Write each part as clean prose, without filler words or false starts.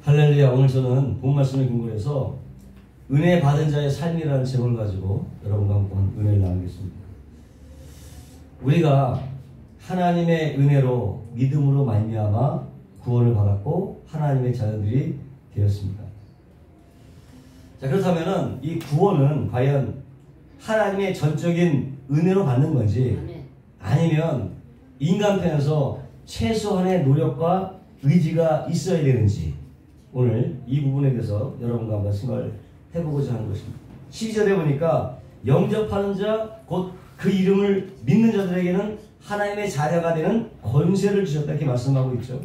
할렐루야. 오늘 저는 본 말씀을 근거로 해서 은혜 받은 자의 삶이라는 제목을 가지고 여러분과 함께 은혜를 나누겠습니다. 우리가 하나님의 은혜로 믿음으로 말미암아 구원을 받았고 하나님의 자녀들이 되었습니다. 자, 그렇다면은 이 구원은 과연 하나님의 전적인 은혜로 받는 건지 아니면 인간편에서 최소한의 노력과 의지가 있어야 되는지 오늘 이 부분에 대해서 여러분과 한번 생각을 해보고자 하는 것입니다. 12절에 보니까 영접하는 자 곧 그 이름을 믿는 자들에게는 하나님의 자녀가 되는 권세를 주셨다 이렇게 말씀하고 있죠.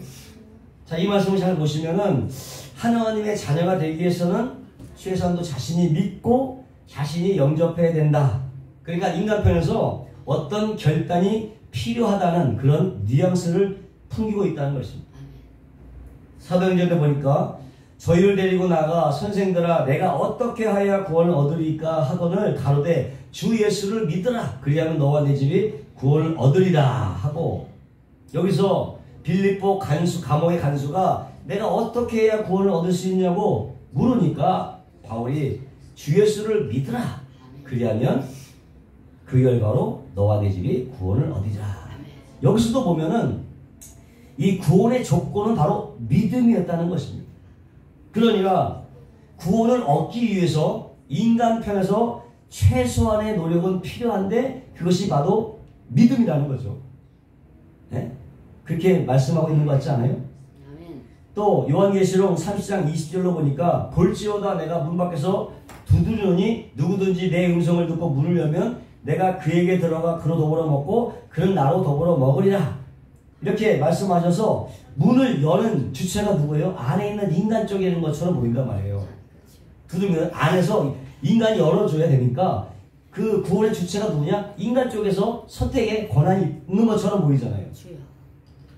자, 이 말씀을 잘 보시면은 하나님의 자녀가 되기 위해서는 최소한도 자신이 믿고 자신이 영접해야 된다. 그러니까 인간편에서 어떤 결단이 필요하다는 그런 뉘앙스를 풍기고 있다는 것입니다. 사도행전에 보니까 저희를 데리고 나가 선생들아 내가 어떻게 하여야 구원을 얻으리까 하거늘 가로되 주 예수를 믿으라 그리하면 너와 내 집이 구원을 얻으리라 하고, 여기서 빌립보 간수 감옥의 간수가 내가 어떻게 해야 구원을 얻을 수 있냐고 물으니까 바울이 주 예수를 믿으라 그리하면 그 결과로 너와 내 집이 구원을 얻으리라. 여기서도 보면은 이 구원의 조건은 바로 믿음이었다는 것입니다. 그러니까 구원을 얻기 위해서 인간 편에서 최소한의 노력은 필요한데 그것이 바로 믿음이라는 거죠. 네? 그렇게 말씀하고 있는 것 같지 않아요? 또 요한계시록 30장 20절로 보니까 볼지어다 내가 문 밖에서 두드리노니 누구든지 내 음성을 듣고 문을 열면 내가 그에게 들어가 그로 더불어 먹고 그는 나로 더불어 먹으리라. 이렇게 말씀하셔서 문을 여는 주체가 누구예요? 안에 있는 인간 쪽에 있는 것처럼 보인단 말이에요. 두드리면 안에서 인간이 열어줘야 되니까 그 구원의 주체가 누구냐? 인간 쪽에서 선택의 권한이 있는 것처럼 보이잖아요.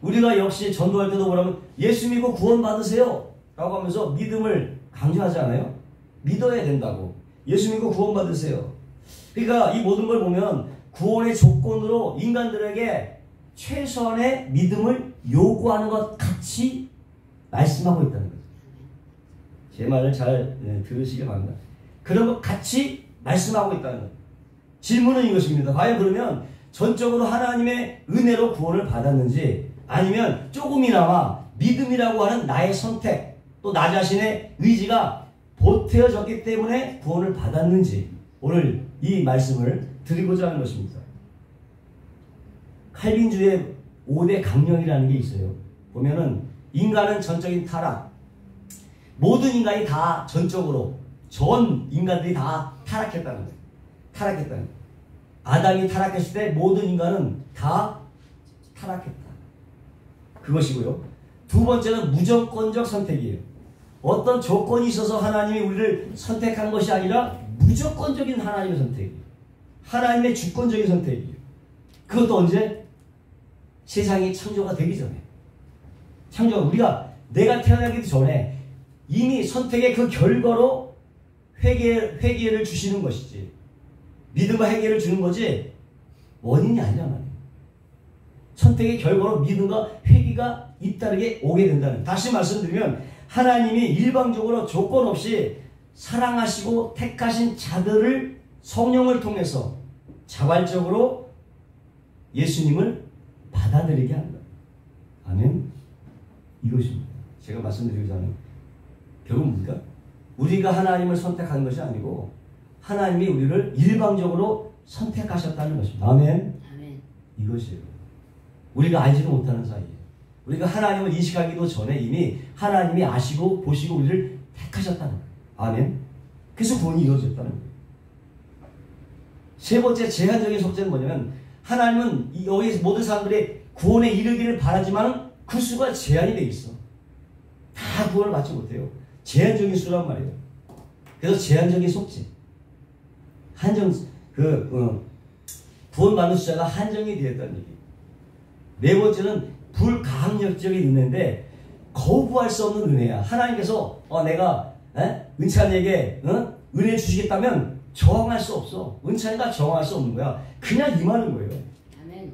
우리가 역시 전도할 때도 뭐라면 예수 믿고 구원 받으세요 라고 하면서 믿음을 강조하지 않아요? 믿어야 된다고. 예수 믿고 구원 받으세요. 그러니까 이 모든 걸 보면 구원의 조건으로 인간들에게 최소한의 믿음을 요구하는 것 같이 말씀하고 있다는 거죠. 제 말을 잘 들으시기 바랍니다. 그런 것 같이 말씀하고 있다는 거죠. 질문은 이것입니다. 과연 그러면 전적으로 하나님의 은혜로 구원을 받았는지 아니면 조금이나마 믿음이라고 하는 나의 선택 또 나 자신의 의지가 보태어졌기 때문에 구원을 받았는지 오늘 이 말씀을 드리고자 하는 것입니다. 칼빈주의 5대 강령이라는 게 있어요. 보면은 인간은 전적인 타락, 모든 인간이 다 전적으로 전 인간들이 다 타락했다는 거예요. 타락했다는 거예요. 아담이 타락했을 때 모든 인간은 다 타락했다. 그것이고요. 두 번째는 무조건적 선택이에요. 어떤 조건이 있어서 하나님이 우리를 선택한 것이 아니라 무조건적인 하나님의 선택이에요. 하나님의 주권적인 선택이에요. 그것도 언제? 세상이 창조가 되기 전에. 우리가 내가 태어나기도 전에 이미 선택의 그 결과로 회개를 주시는 것이지. 믿음과 회개를 주는 거지 원인이 아니란 말이에요. 선택의 결과로 믿음과 회개가 잇따르게 오게 된다는. 다시 말씀드리면 하나님이 일방적으로 조건 없이 사랑하시고 택하신 자들을 성령을 통해서 자발적으로 예수님을 받아들이게 한다. 아멘. 이것입니다. 제가 말씀드리자면 결국 뭡니까? 우리가 하나님을 선택한 것이 아니고 하나님이 우리를 일방적으로 선택하셨다는 것입니다. 아멘. 이것이에요. 우리가 알지도 못하는 사이에 우리가 하나님을 인식하기도 전에 이미 하나님이 아시고 보시고 우리를 택하셨다는 거예요. 아멘. 그래서 구원이 이루어졌다는 거예요. 세 번째 제한적인 속죄는 뭐냐면 하나님은 여기 모든 사람들이 구원에 이르기를 바라지만 그 수가 제한이 되어 있어. 다 구원을 받지 못해요. 제한적인 수란 말이에요. 그래서 제한적인 속죄. 구원받는 숫자가 한정이 되었다는 얘기예요. 네 번째는 불가항력적인 은혜인데 거부할 수 없는 은혜야. 하나님께서 내가 은찬이에게 은혜 주시겠다면 저항할 수 없어. 은찬이가 저항할 수 없는 거야. 그냥 임하는 거예요. 아멘.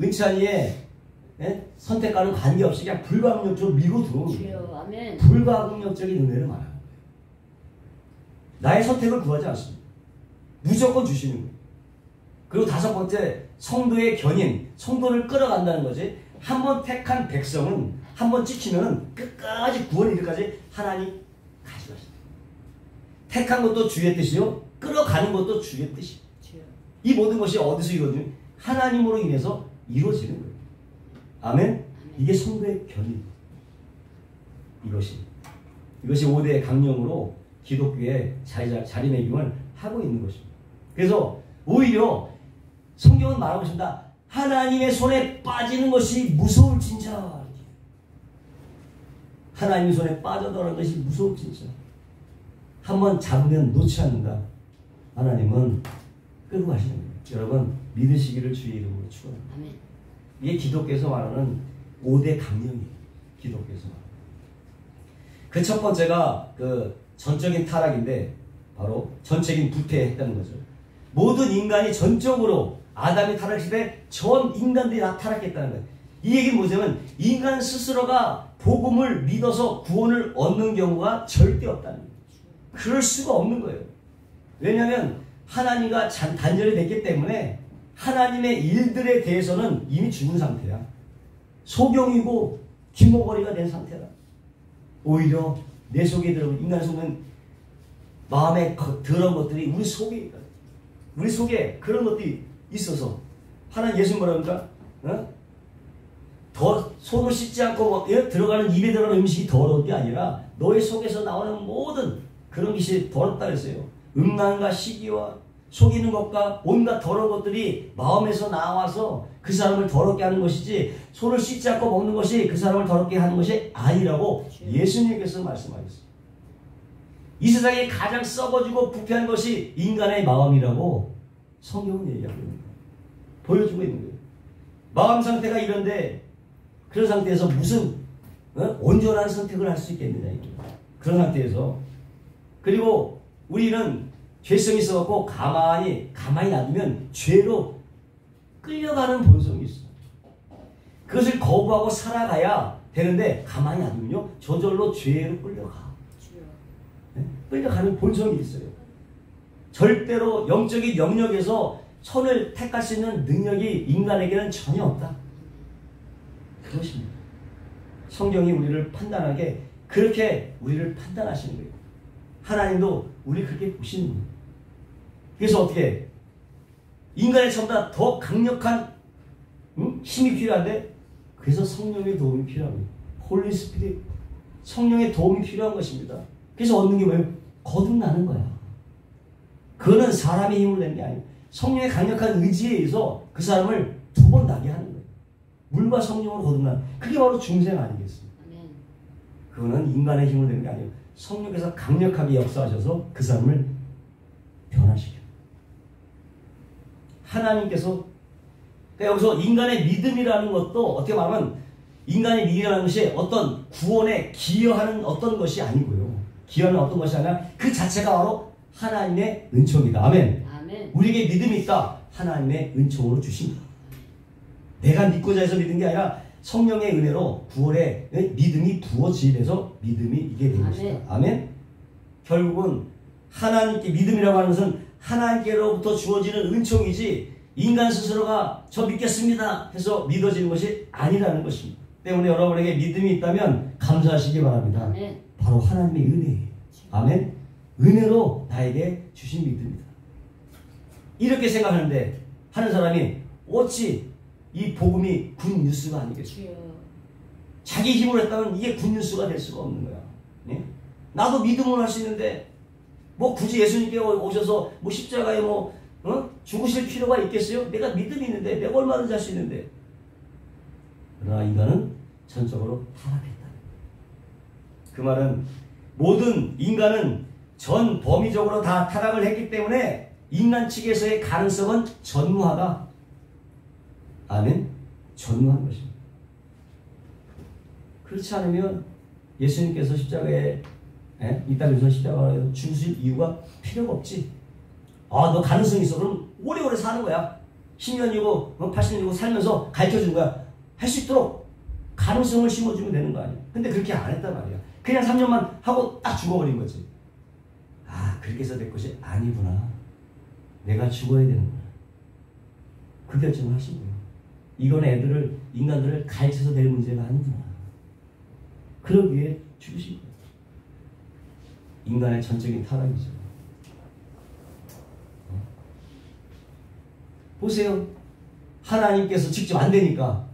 은찬이의 선택과는 관계없이 그냥 불가항력적으로 밀고 들어오는 거예요. 아멘. 불가항력적인 은혜를 말하는 거예요. 나의 선택을 구하지 않습니다. 무조건 주시는 거예요. 그리고 다섯 번째, 성도의 견인, 성도를 끌어간다는 거지. 한번 택한 백성은 한번 찍히면 끝까지 구원 이르기까지 하나님 가져가십니다. 택한 것도 주의 뜻이요, 끌어가는 것도 주의 뜻이에요. 이 모든 것이 어디서 이루어지냐? 하나님으로 인해서 이루어지는 거예요. 아멘? 이게 성도의 견인. 이것이 5대 강령으로 기독교의 자리매김을 하고 있는 것입니다. 그래서 오히려 성경은 말하고 있습니다. 하나님의 손에 빠지는 것이 무서울진자. 하나님의 손에 빠져들어가는 것이 무서울진자. 한번 잡으면 놓지 않는다. 하나님은 끌고 가시는 거예요. 여러분 믿으시기를 주의 이름으로 축원합니다. 이게 기독교에서 말하는 5대 강령이에요. 기독교에서 말하는. 그 첫 번째가 그 전적인 타락인데 바로 전적인 부패했다는 거죠. 모든 인간이 전적으로 아담이 타락했을 때 전 인간들이 다 타락했다는 거예요. 이 얘기는 뭐냐면 인간 스스로가 복음을 믿어서 구원을 얻는 경우가 절대 없다는 거예요. 그럴 수가 없는 거예요. 왜냐하면 하나님과 단절이 됐기 때문에 하나님의 일들에 대해서는 이미 죽은 상태야. 소경이고 기모거리가 된 상태다. 오히려 내 속에 들어온 인간 속은 마음에 더러운 것들이 우리 속에 있다. 우리 속에 그런 것들이 있어서 하나님 예수 뭐랍니까? 더 손을 씻지 않고 들어가는 입에 들어가는 음식이 더러운 게 아니라 너의 속에서 나오는 모든 그런 것이 더럽다 그랬어요. 음란과 시기와 속이는 것과 온갖 더러운 것들이 마음에서 나와서 그 사람을 더럽게 하는 것이지 손을 씻지 않고 먹는 것이 그 사람을 더럽게 하는 것이 아니라고 예수님께서 말씀하셨어요. 이 세상에 가장 썩어지고 부패한 것이 인간의 마음이라고 성경은 얘기하고 있는 거예요. 보여주고 있는 거예요. 마음 상태가 이런데 그런 상태에서 무슨 온전한 선택을 할 수 있겠느냐. 그런 상태에서 그리고 우리는 죄성이 있어갖고 가만히 놔두면 죄로 끌려가는 본성이 있어요. 그것을 거부하고 살아가야 되는데 가만히 놔두면요 저절로 죄로 끌려가. 끌려가는 본성이 있어요. 절대로 영적인 영역에서 선을 택할 수 있는 능력이 인간에게는 전혀 없다. 그것입니다. 성경이 우리를 판단하게 그렇게 우리를 판단하시는 거예요. 하나님도 우리 그렇게 보시는 거예요. 그래서 어떻게 인간의 처음보다 더 강력한 힘이 필요한데 그래서 성령의 도움이 필요합니다. 홀리 스피릿, 성령의 도움이 필요한 것입니다. 그래서 얻는 게 뭐예요? 거듭나는 거야. 그거는 사람의 힘을 내는 게 아니에요. 성령의 강력한 의지에 의해서 그 사람을 두 번 나게 하는 거예요. 물과 성령으로 거듭나는, 그게 바로 중생 아니겠습니까? 그거는 인간의 힘을 내는 게 아니에요. 성령께서 강력하게 역사하셔서 그 사람을 변화시켜요. 하나님께서, 그러니까 여기서 인간의 믿음이라는 것도 어떻게 말하면 인간의 믿음이라는 것이 어떤 구원에 기여하는 어떤 것이 아니고요. 기여하는 어떤 것이 아니라 그 자체가 바로 하나님의 은총이다. 아멘. 아멘. 우리에게 믿음이 있다. 하나님의 은총으로 주십니다. 내가 믿고자 해서 믿은 게 아니라 성령의 은혜로 구원의 믿음이 부어지면서 믿음이 이게 된 것이다. 아멘. 결국은 하나님께 믿음이라고 하는 것은 하나님께로부터 주어지는 은총이지 인간 스스로가 저 믿겠습니다 해서 믿어지는 것이 아니라는 것입니다. 때문에 여러분에게 믿음이 있다면 감사하시기 바랍니다. 아멘. 바로 하나님의 은혜예요. 아멘. 은혜로 나에게 주신 믿음이다. 이렇게 생각하는데 하는 사람이 어찌 이 복음이 굿뉴스가 아니겠어요? 자기 힘으로 했다면 이게 굿뉴스가 될 수가 없는 거야. 네? 나도 믿음으로 할 수 있는데 뭐 굳이 예수님께 오셔서 뭐 십자가에 죽으실 필요가 있겠어요? 내가 믿음이 있는데 내가 얼마든지 할 수 있는데. 그러나 인간은 전적으로 타락했다. 그 말은 모든 인간은 전 범위적으로 다 타락을 했기 때문에 인간 측에서의 가능성은 전무하다. 아멘. 전무한 것입니다. 그렇지 않으면 예수님께서 십자가에 이 땅에서 십자가에 죽으실 이유가 필요가 없지. 아, 너 가능성이 있어. 그럼 오래오래 사는 거야. 10년이고 80년이고 살면서 가르쳐준 거야. 할 수 있도록 가능성을 심어주면 되는 거 아니야. 근데 그렇게 안 했단 말이야. 그냥 3년만 하고 딱 죽어버린 거지. 아, 그렇게 해서 될 것이 아니구나. 내가 죽어야 되는구나. 그 결정을 하신 거예요. 이건 인간들을 가르쳐서 될 문제가 아니구나. 그러기에 죽으신 거예요. 인간의 전적인 타락이죠. 보세요. 하나님께서 직접 안 되니까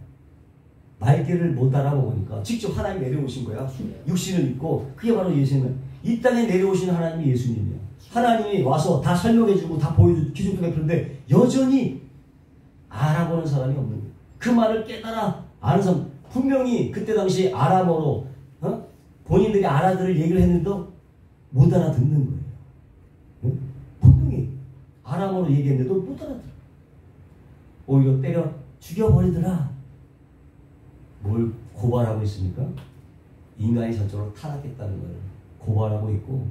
말귀를 못 알아먹으니까 직접 하나님 내려오신 거야. 육신을 입고. 그게 바로 예수님은 이 땅에 내려오신 하나님이 예수님이야. 하나님이 와서 다 설명해주고 다 보여주고 기준도 베푸는데 여전히 알아보는 사람이 없는 거예요. 그 말을 깨달아 아는 사람. 분명히 그때 당시 아람어로 본인들이 알아들을 얘기를 했는데도 못 알아듣는 거예요. 분명히 아람어로 얘기했는데도 못 알아들어. 오히려 때려 죽여버리더라. 뭘 고발하고 있습니까? 인간이 저쪽으로 타락했다는 걸 고발하고 있고,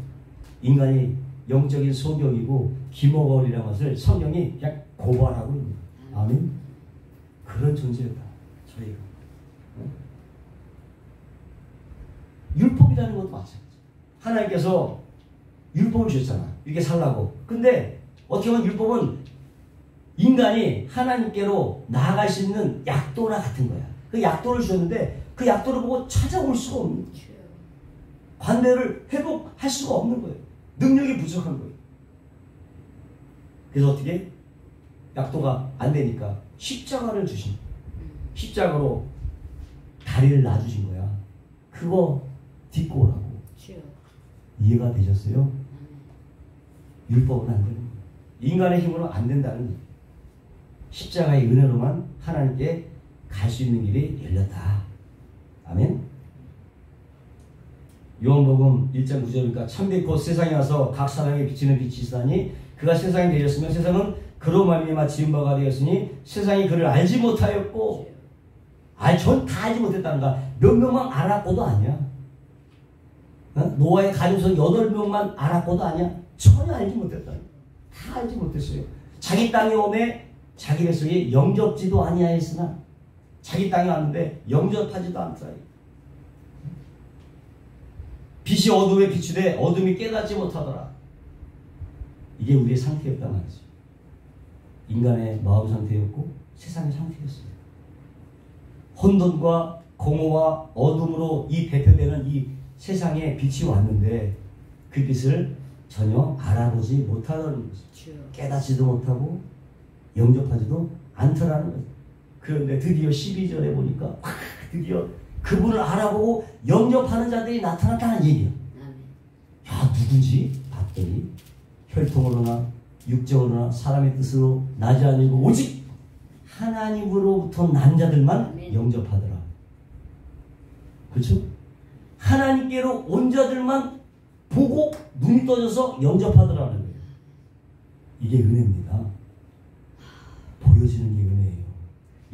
인간이 영적인 소경이고 기머거리라는 것을 성경이 그냥 고발하고 있는 거예요. 아멘. 그런 존재였다. 저희가. 율법이라는 것도 마찬가지예요. 하나님께서 율법을 주셨잖아. 이렇게 살라고. 근데 어떻게 보면 율법은 인간이 하나님께로 나아갈 수 있는 약도나 같은 거야. 그 약도를 주셨는데 그 약도를 보고 찾아올 수가 없는 거예요. 관대를 회복할 수가 없는 거예요. 능력이 부족한 거예요. 그래서 어떻게? 약도가 안 되니까 십자가를 주신 거예요. 십자가로 다리를 놔주신 거야. 그거 딛고 오라고. 이해가 되셨어요? 율법은 안 되는 거예요. 인간의 힘으로 안 된다는 거예요. 십자가의 은혜로만 하나님께 갈 수 있는 길이 열렸다. 아멘. 요한복음 1장 9절이니까 참빛 곧 세상에 와서 각 사람에게 비치는 빛이 있으니 그가 세상에 되었으면 세상은 그로 말미암아 지은 바가 되었으니 세상이 그를 알지 못하였고, 전 다 알지 못했다는가. 몇 명만 알았고도 아니야. 노아의 가족성 8명만 알았고도 아니야. 전혀 알지 못했다. 다 알지 못했어요. 자기 땅에 오매 자기 뱃속에 영접지도 아니하였으나, 자기 땅에 왔는데 영접하지도 않더라. 빛이 어둠에 비추되 어둠이 깨닫지 못하더라. 이게 우리의 상태였단 말이죠. 인간의 마음 상태였고 세상의 상태였어요. 혼돈과 공허와 어둠으로 이 대표되는 이 세상에 빛이 왔는데 그 빛을 전혀 알아보지 못하는 거죠. 깨닫지도 못하고 영접하지도 않더라는 거죠. 그런데 드디어 12절에 보니까 드디어 그분을 알아보고 영접하는 자들이 나타났다는 얘기야. 야, 누구지? 봤더니 혈통으로나 육적으로나 사람의 뜻으로 나지 아니고 오직 하나님으로부터 난 자들만 영접하더라. 그렇죠? 하나님께로 온 자들만 보고 눈이 떠져서 영접하더라는 거예요. 이게 은혜입니다. 보여지는 게 은혜예요.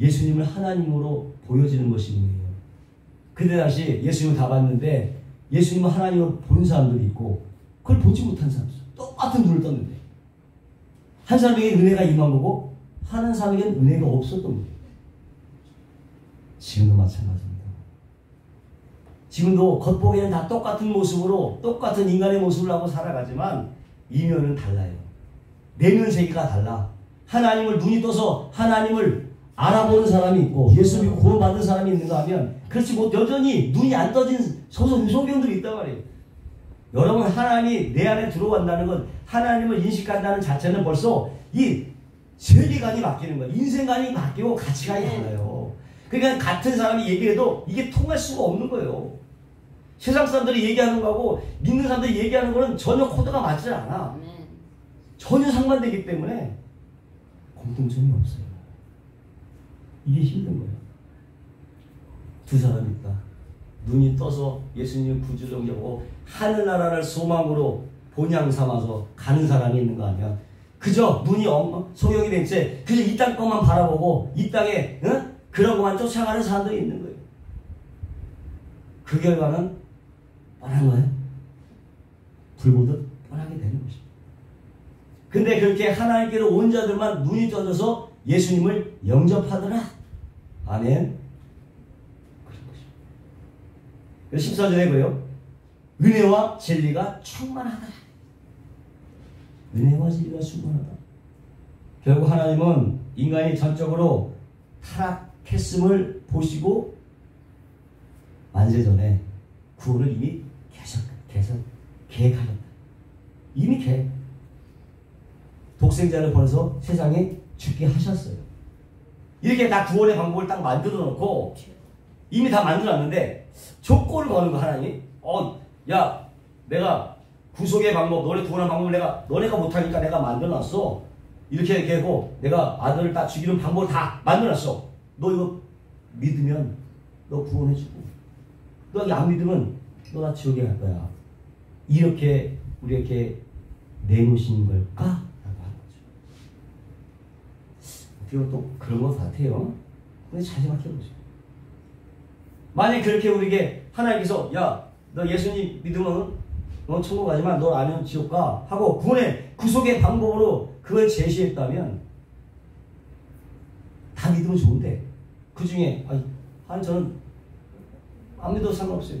예수님을 하나님으로 보여지는 것이 은혜예요. 그때 당시 예수님을 다 봤는데 예수님을 하나님으로 본 사람들이 있고 그걸 보지 못한 사람들, 똑같은 눈을 떴는데 한 사람에게 은혜가 임한 거고 하는 사람에게는 은혜가 없었던 거예요. 지금도 마찬가지입니다. 지금도 겉보기에는 다 똑같은 모습으로 똑같은 인간의 모습을 하고 살아가지만 이면은 달라요. 내면 세계가 달라. 하나님을 눈이 떠서 하나님을 알아보는 사람이 있고 예수 믿고 구원받은 사람이 있는가 하면 그렇지 못 여전히 눈이 안 떠진 소경들이 있단 말이에요. 여러분, 하나님이 내 안에 들어간다는 건 하나님을 인식한다는 자체는 벌써 이 세계관이 바뀌는 거예요. 인생관이 바뀌고 가치관이 달라요. 그러니까 같은 사람이 얘기해도 이게 통할 수가 없는 거예요. 세상 사람들이 얘기하는 거하고 믿는 사람들이 얘기하는 거는 전혀 코드가 맞지 않아. 전혀 상반되기 때문에 공통점이 없어요. 이게 힘든 거예요. 두 사람이 있다. 눈이 떠서 예수님을 구주로 영접하고 하늘나라를 소망으로 본향 삼아서 가는 사람이 있는 거 아니야. 그저 눈이 소경이 된 채 그저 이 땅 것만 바라보고 이 땅에 그런 것만 쫓아가는 사람들이 있는 거예요. 그 결과는 뻔한 거예요. 불보듯 뻔하게 되는 것입니다. 근데 그렇게 하나님께로 온 자들만 눈이 떠져서 예수님을 영접하더라. 아멘. 그런 것입니다. 14절에 그래요. 은혜와 진리가 충만하다. 은혜와 진리가 충만하다. 결국 하나님은 인간이 전적으로 타락했음을 보시고 만세전에 구원을 이미 계획하셨다. 이미 계획. 독생자를 보내서 세상에 죽게 하셨어요. 이렇게 다 구원의 방법을 딱 만들어 놓고 이미 다 만들어 놨는데 조건을 거는 거 하나님이. 야, 내가 구속의 방법, 너네 구원의 방법을 너네가 못하니까 내가 만들어 놨어. 이렇게 하고 내가 아들을 다 죽이는 방법을 다 만들어 놨어. 너 이거 믿으면 너 구원해주고, 너 안 믿으면 너 나 지옥에 갈 거야. 이렇게 우리에게 내놓으신 걸까? 라고 하는 거죠. 어떻게 또 그런 것 같아요. 근데 잘 생각해보세요. 만약 그렇게 우리에게 하나님께서 야, 너 예수님 믿으면 너 천국 가지만 너 아니면 지옥 가 하고 구속의 방법으로 그걸 제시했다면 다 믿으면 좋은데 그 중에 저는 안 믿어도 상관없어요.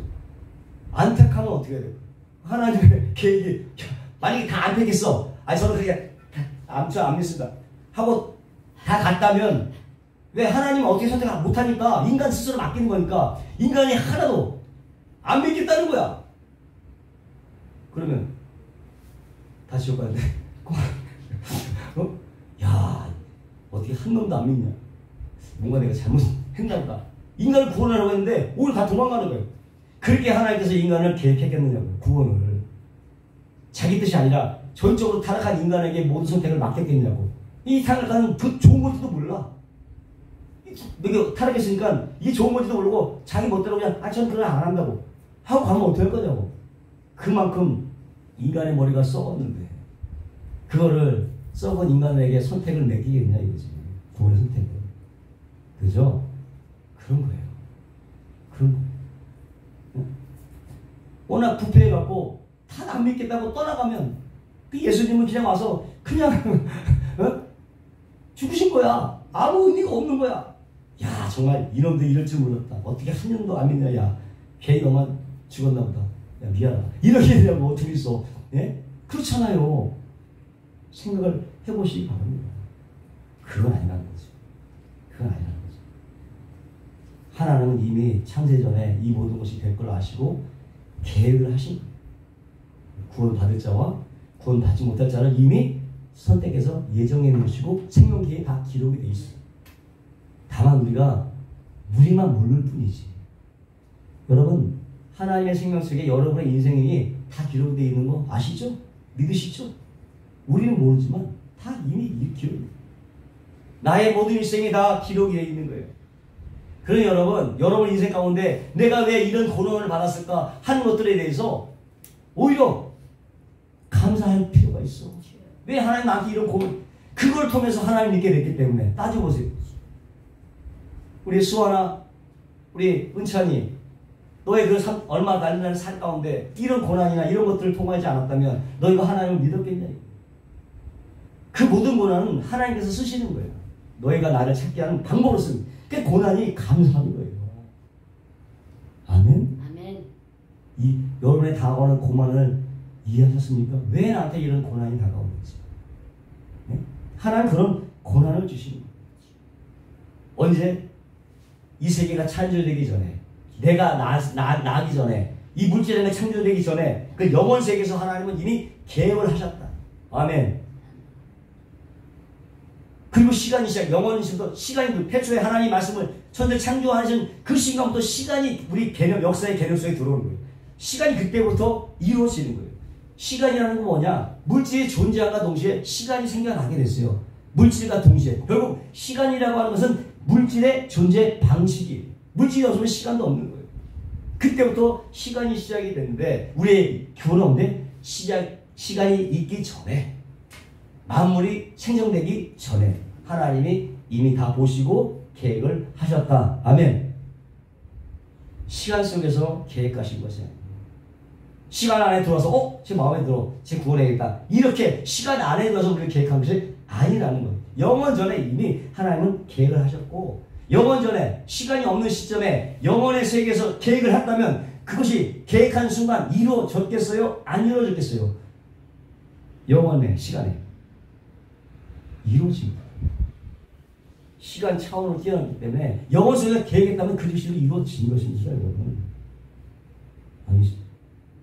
안 택하면 어떻게 해야 돼요? 하나님의 계획이 만약에 다 안 택했어. 저는 그냥 안 믿습니다 하고 다 갔다면 왜 하나님은 어떻게 선택을 못하니까 인간 스스로 맡기는 거니까 인간이 하나도 안 믿겠다는 거야. 그러면 다시 지옥 가는데 야, 어떻게 한 놈도 안 믿냐? 뭔가 내가 잘못했나 보다. 인간을 구원하려고 했는데 오히려 다 도망가는 거예요. 그렇게 하나님께서 인간을 계획했겠느냐고요. 구원을. 자기 뜻이 아니라 전적으로 타락한 인간에게 모든 선택을 맡겼겠냐고. 이 타락한 그 좋은 건지도 몰라. 내가 타락했으니까 이게 좋은 건지도 모르고 자기 멋대로 그냥 저는 그걸 안 한다고 하고 가면 어떻게 할 거냐고. 그만큼 인간의 머리가 썩었는데 그거를 썩은 인간에게 선택을 맡기겠냐 이거지. 구원의 선택을. 그죠? 그런 거예요. 그런 거예요. 워낙 부패해갖고 다 안 믿겠다고 떠나가면 그 예수님은 그냥 와서 그냥 죽으신 거야. 아무 의미가 없는 거야. 야, 정말 이놈들 이럴 줄 몰랐다. 어떻게 한 년도 안 믿냐. 야, 걔 너만 죽었나 보다. 야, 미안하다. 이렇게 되냐고 어떻게 있어. 예? 그렇잖아요. 생각을 해보시기 바랍니다. 그건 아니라는 거죠. 그건 아니라는 거죠. 하나님은 이미 창세전에 이 모든 것이 될 걸 아시고 계획을 하신 거예요. 구원 받을 자와 구원 받지 못할 자를 이미 선택해서 예정해 놓으시고 생명기에 다 기록이 돼 있어요. 다만 우리가 무리만 모를 뿐이지. 여러분, 하나님의 생명 속에 여러분의 인생이 다 기록되어 있는 거 아시죠? 믿으시죠? 우리는 모르지만 다 이미 기록이. 나의 모든 일생이 다 기록이 되어 있는 거예요. 그러니 여러분 인생 가운데 내가 왜 이런 고난을 받았을까 하는 것들에 대해서 오히려 감사할 필요가 있어. 왜 하나님 나한테 이런 고난, 그걸 통해서 하나님 믿게 됐기 때문에. 따져보세요. 우리 수아나 우리 은찬이 너의 그 얼마 날리는 살 가운데 이런 고난이나 이런 것들을 통하지 않았다면 너희가 하나님을 믿었겠냐. 그 모든 고난은 하나님께서 쓰시는 거예요. 너희가 나를 찾게 하는 방법으로 씁니다. 그 고난이 감사한 거예요. 아멘. 아멘. 여러분의 다가오는 고난을 이해하셨습니까? 왜 나한테 이런 고난이 다가오는지. 네? 하나님 그런 고난을 주시는 거예요. 언제? 이 세계가 창조되기 전에, 내가 나기 전에, 이 물질에 창조되기 전에 그 영원 세계에서 하나님은 이미 계획을 하셨다. 아멘. 그리고 시간이 영원히 시간이 태초에 하나님 말씀을 천재 창조하신 그 시간부터 시간이 우리 역사의 개념 속에 들어오는 거예요. 시간이 그때부터 이루어지는 거예요. 시간이라는 건 뭐냐? 물질이 존재함과 동시에 시간이 생겨나게 됐어요. 물질과 동시에. 결국 시간이라고 하는 것은 물질의 존재 방식이에요. 물질이 없으면 시간도 없는 거예요. 그때부터 시간이 시작이 됐는데 우리의 교훈인데 시간이 있기 전에, 만물이 생성되기 전에 하나님이 이미 다 보시고 계획을 하셨다. 아멘. 시간 속에서 계획하신 것이 아니에요. 시간 안에 들어와서 제 마음에 들어, 제 구원해야겠다, 이렇게 시간 안에 들어서 우리가 계획한 것이 아니라는 거예요. 영원 전에 이미 하나님은 계획을 하셨고, 영원 전에 시간이 없는 시점에 영원의 세계에서 계획을 했다면 그것이 계획한 순간 이루어졌겠어요? 안 이루어졌겠어요? 영원의 시간에 이루어집니다. 시간 차원으로 뛰어났기 때문에 영원 속에서 계획했다면 그 즉시로 이루어진 것입니다. 여러분. 아니,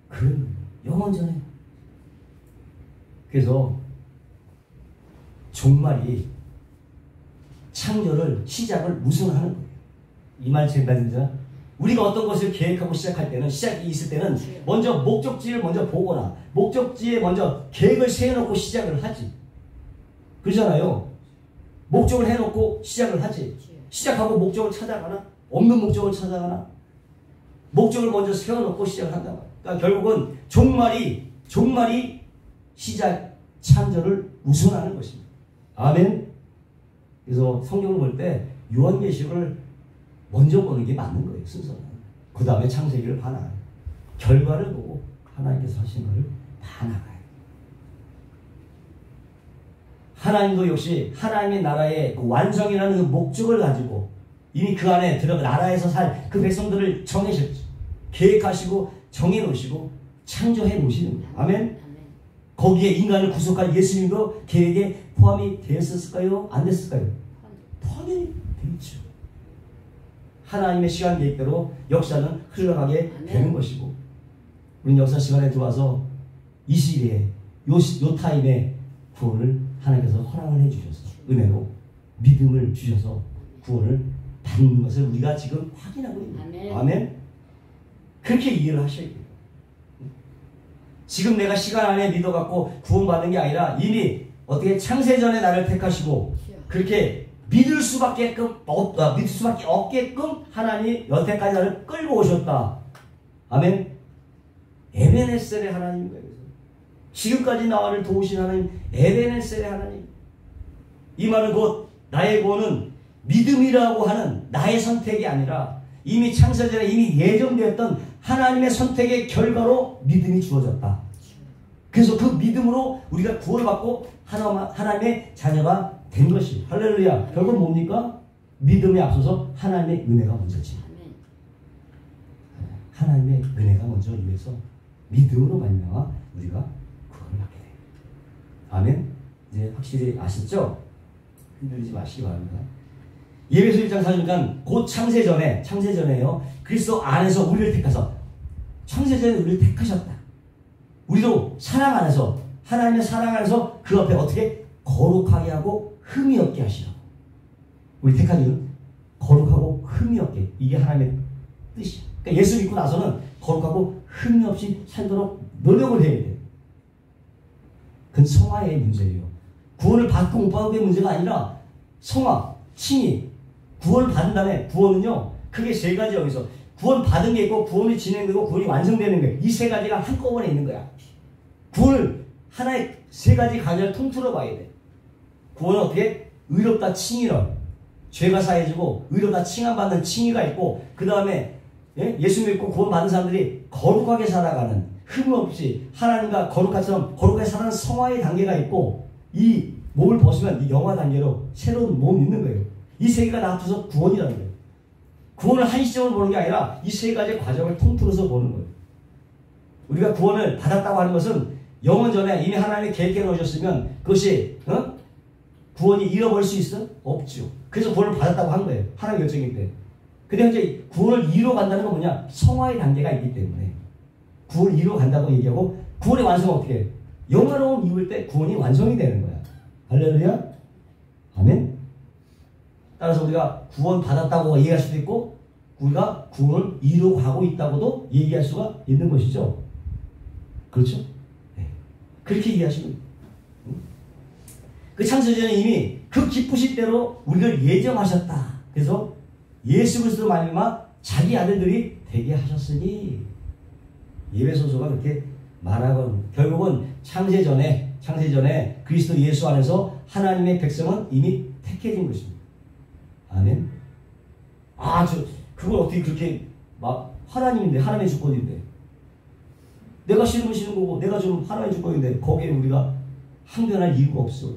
그런 영원 전에. 그래서 종말이 창조를 시작을 우선하는 거예요. 이 말 제가 우리가 어떤 것을 계획하고 시작할 때는 시작이 있을 때는 먼저 목적지를 먼저 보거나 목적지에 먼저 계획을 세워놓고 시작을 하지. 그러잖아요. 목적을 해놓고 시작을 하지. 시작하고 목적을 찾아가나 없는 목적을 찾아가나 목적을 먼저 세워놓고 시작을 한다. 그러니까 결국은 종말이 시작 창조를 우선하는 것입니다. 아멘. 그래서 성경을 볼 때 요한계시록을 먼저 보는 게 맞는 거예요. 순서는. 그 다음에 창세기를 봐나가요. 결과를 보고 하나님께서 하신 것을 봐나가요. 하나님도 역시 하나님의 나라의 그 완성이라는 그 목적을 가지고 이미 그 안에 들어가 나라에서 살 그 백성들을 정해셨죠. 계획하시고 정해놓으시고 창조해 놓으시는 거예요. 아멘. 거기에 인간을 구속할 예수님도 계획에 포함이 되었을까요? 안 됐을까요? 당연히 되었죠. 하나님의 시간 계획대로 역사는 흘러가게 되는 것이고 우리는 역사 시간에 들어와서 이 시기에 요 타임에 구원을 하나님께서 허락을 해주셔서 은혜로 믿음을 주셔서 구원을 받는 것을 우리가 지금 확인하고 있는 거예요. 아멘. 그렇게 이해를 하셔야 돼요. 지금 내가 시간 안에 믿어갖고 구원받는 게 아니라 이미 어떻게 창세전에 나를 택하시고 그렇게 믿을 수밖에 없게끔 하나님이 여태까지 나를 끌고 오셨다. 아멘. 에베네셀의 하나님. 지금까지 나를 도우신 하나님, 에베네셀의 하나님. 이 말은 곧 나의 구원은 믿음이라고 하는 나의 선택이 아니라 이미 창세전에 이미 예정되었던 하나님의 선택의 결과로 믿음이 주어졌다. 그래서 그 믿음으로 우리가 구원을 받고 하나님의 자녀가 된 것이. 할렐루야. 결국 뭡니까? 믿음에 앞서서 하나님의 은혜가 먼저지. 하나님의 은혜가 먼저 위해서 믿음으로 말미암아 우리가 구원을 받게 돼요. 아멘. 이제 확실히 아셨죠? 흔들리지 마시기 바랍니다. 예배소 1장 4절간 곧 창세전에요. 그리스도 안에서 우리를 택하서 창세전에 우리를 택하셨다. 우리도 사랑 안에서 하나님의 사랑 안에서 그 앞에 어떻게 거룩하게 하고 흠이 없게 하시라고. 우리 택한 이유는 거룩하고 흠이 없게. 이게 하나님의 뜻이야. 그러니까 예수 믿고 나서는 거룩하고 흠이 없이 살도록 노력을 해야 돼. 그건 성화의 문제예요. 구원을 받고 못 받고의 문제가 아니라 성화, 칭의, 구원을 받은 다음에 구원은요. 크게 세 가지 여기서 구원 받은 게 있고 구원이 진행되고 구원이 완성되는 거예요. 이 세 가지가 한꺼번에 있는 거야. 구원을 하나의 세 가지 가지를 통틀어 봐야 돼. 구원은 어떻게? 의롭다 칭의론. 죄가 사해지고 의롭다 칭함받는 칭의가 있고 그 다음에 예수 믿고 구원 받은 사람들이 거룩하게 살아가는 흠 없이 하나님과 거룩하게 살아가는 성화의 단계가 있고 이 몸을 벗으면 이 영화 단계로 새로운 몸이 있는 거예요. 이 세 개가 다 합쳐서 구원이라는 거예요. 구원을 한 시점으로 보는 게 아니라 이 세 가지 과정을 통틀어서 보는 거예요. 우리가 구원을 받았다고 하는 것은 영원 전에 이미 하나님이 계획해 놓으셨으면 그것이 구원이 잃어버릴 수 있어? 없죠. 그래서 구원을 받았다고 한 거예요. 하나님 결정일 때. 근데 현재 구원을 이루어간다는 건 뭐냐? 성화의 단계가 있기 때문에 구원을 이루어간다고 얘기하고 구원의 완성은 어떻게 해요? 영화로운 이후일 때 구원이 완성이 되는 거야. 할렐루야. 아멘. 따라서 우리가 구원 받았다고 얘기할 수도 있고 우리가 구원을 이루어가고 있다고도 얘기할 수가 있는 것이죠. 그렇죠? 네. 그렇게 이해하시면 그 창세전에 이미 그 기쁘신 대로 우리를 예정하셨다. 그래서 예수 그리스도로 말미암아 자기 아들들이 되게 하셨으니 예배소서가 그렇게 말하건 결국은 창세전에 그리스도 예수 안에서 하나님의 백성은 이미 택해진 것입니다. 아멘. 그걸 어떻게 그렇게 하나님인데 하나님의 주권인데 내가 싫으면 싫은 거고 내가 좀 하나님의 주권인데 거기에 우리가 항변할 이유가 없어.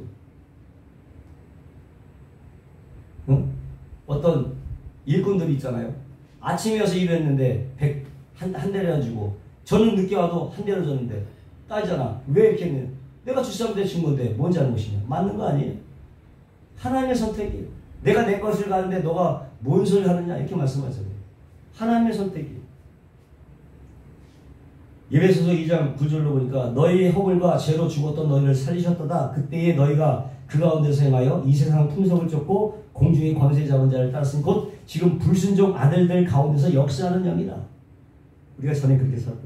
어떤 일꾼들이 있잖아요. 아침에 와서 일을 했는데 한 대를 안 주고 저는 늦게 와도 한 대를 줬는데 따지잖아. 왜 이렇게 했냐? 내가 주시한테 준 건데 뭔 잘못이냐? 맞는 거 아니에요? 하나님의 선택이에요. 내가 내 것을 가는데 너가 뭔 소리를 하느냐? 이렇게 말씀하잖아요. 하나님의 선택이에요. 에베소서 2장 9절로 보니까 너희의 허물과 죄로 죽었던 너희를 살리셨도다. 그때에 너희가 그 가운데서 행하여 이 세상 풍속을 쫓고 공중의 권세 잡은 자를 따랐으니 곧 지금 불순종 아들들 가운데서 역사하는 영이다. 우리가 전에 그렇게 살고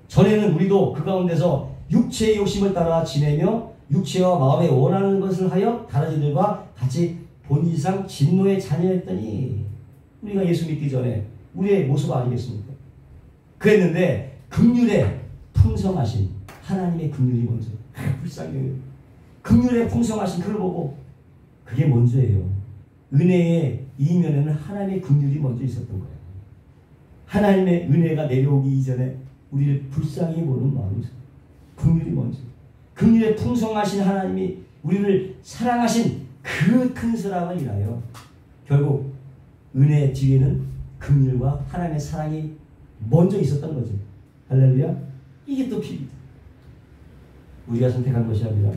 전에는 우리도 그 가운데서 육체의 욕심을 따라 지내며 육체와 마음에 원하는 것을 하여 다른 이들과 같이 본질상 진노의 자녀였더니 우리가 예수 믿기 전에 우리의 모습 아니겠습니까? 그랬는데 긍휼에 풍성하신 하나님의 긍휼이 먼저 불쌍해요. 긍휼에 풍성하신 그걸 보고 그게 먼저예요. 은혜의 이면에는 하나님의 긍휼이 먼저 있었던 거예요. 하나님의 은혜가 내려오기 이전에 우리를 불쌍히 보는 마음이 있어요. 긍휼이 먼저. 긍휼에 풍성하신 하나님이 우리를 사랑하신 그 큰 사랑을 인하여 결국 은혜 뒤에는 긍휼과 하나님의 사랑이 먼저 있었던 거죠. 할렐루야. 이게 또 필요합니다. 우리가 선택한 것이 아니라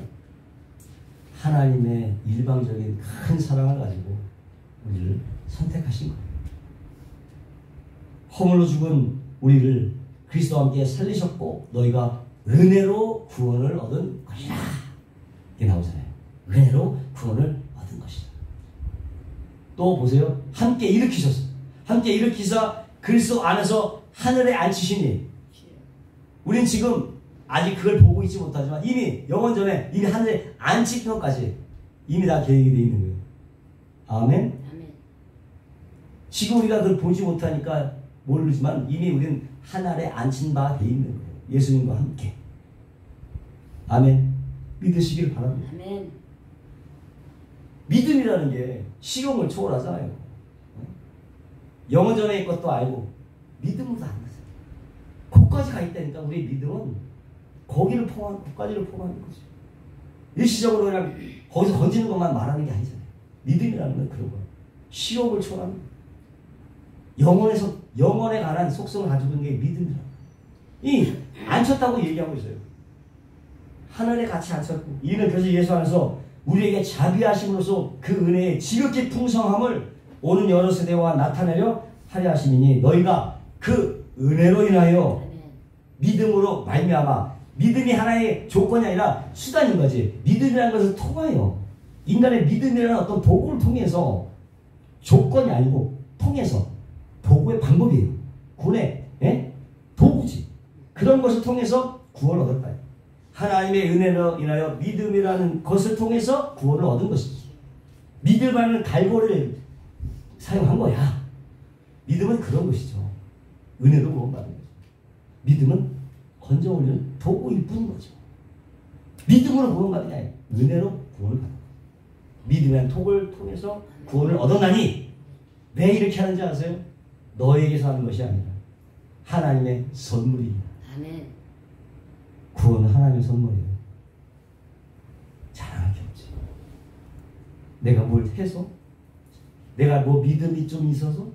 하나님의 일방적인 큰 사랑을 가지고 우리를 선택하신 거예요. 허물로 죽은 우리를 그리스도와 함께 살리셨고 너희가 은혜로 구원을 얻은 것이라. 이게 나오잖아요. 은혜로 구원을 얻은 것이다. 또 보세요. 함께 일으키셨어. 함께 일으키사 그리스도 안에서 하늘에 앉히시니 우린 지금 아직 그걸 보고 있지 못하지만 이미 영원 전에 이미 하늘에 앉힐 것까지 이미 다 계획이 되어 있는 거예요. 아멘. 지금 우리가 그걸 보지 못하니까 모르지만 이미 우리는 하늘에 앉힌 바 되어 있는 거예요. 예수님과 함께. 아멘. 믿으시길 바랍니다. 아멘. 믿음이라는 게 실용을 초월하잖아요. 영원 전에 것도 알고 믿음으로 안 가요. 거기까지 가 있다니까. 우리 믿음은 거기를 포함, 거기까지를 포함하는 거죠. 일시적으로 그냥 거기서 건지는 것만 말하는 게 아니잖아요. 믿음이라는 건 그런 거예요. 실용을 초월하는 거예요. 영원에 관한 속성을 가지고 있는 게 믿음이라는 거예요. 앉혔다고 얘기하고 있어요. 하늘에 같이 앉혔고 이는 그래서 예수 안에서 우리에게 자비하심으로써 그 은혜의 지극히 풍성함을 오는 여러 세대와 나타내려 하려 하심이니 너희가 그 은혜로 인하여 믿음으로 말미암아 믿음이 하나의 조건이 아니라 수단인 거지. 믿음이라는 것을 통하여 인간의 믿음이라는 어떤 도구를 통해서 조건이 아니고 통해서 도구의 방법이에요. 구원의 도구지. 그런 것을 통해서 구원을 얻었다. 하나님의 은혜로 인하여 믿음이라는 것을 통해서 구원을 얻은 것이지. 믿음이라는 갈고리를 사용한 거야. 믿음은 그런 것이죠. 은혜로 구원받는 거죠. 믿음은 건져 올리는 도구일 뿐인 거죠. 믿음으로 구원받는 게 아니라 은혜로 구원을 받는 거죠. 믿음이라는 도구를 통해서 구원을 얻었나니 왜 이렇게 하는지 아세요? 너에게서 하는 것이 아니라 하나님의 선물이에요. 아멘. 구원은 하나님의 선물이에요. 자랑할 게 없지. 내가 뭘 해서? 내가 뭐 믿음이 좀 있어서?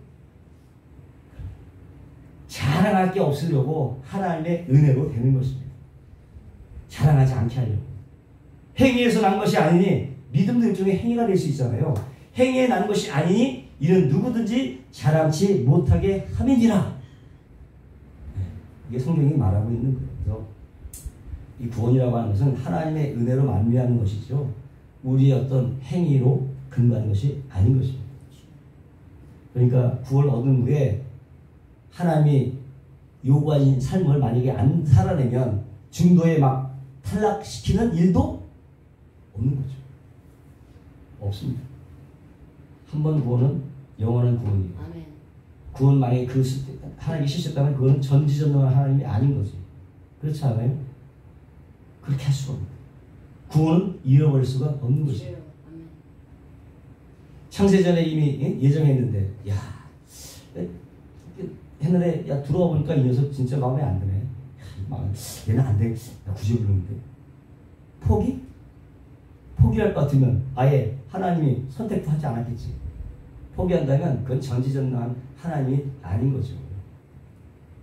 자랑할 게 없으려고 하나님의 은혜로 되는 것입니다. 자랑하지 않게 하려고. 행위에서 난 것이 아니니 믿음도 일종의 행위가 될 수 있잖아요. 행위에 난 것이 아니니 이는 누구든지 자랑치 못하게 함이니라. 이게 성경이 말하고 있는 거예요. 그래서 이 구원이라고 하는 것은 하나님의 은혜로 만미하는 것이죠. 우리의 어떤 행위로 근거하는 것이 아닌 것입니다. 그러니까 구원을 얻은 후에 하나님이 요구하신 삶을 만약에 안 살아내면 중도에 막 탈락시키는 일도 없는 거죠. 없습니다. 한 번 구원은 영원한 구원이에요. 아멘. 구원 만약에 하나님이 실셨다면 그건 전지전능한 하나님이 아닌 거지. 그렇지 않아요? 그렇게 할 수가 없는 거예요. 구원은 잃어버릴 수가 없는 것이에요. 창세전에 이미 예정했는데 했는데 들어와 보니까 이 녀석 진짜 마음에 안 드네. 얘는 안 돼. 나 구제불능인데. 포기할 것 같으면 아예 하나님이 선택도 하지 않았겠지. 포기한다면 그건 전지전능한 하나님이 아닌 거죠.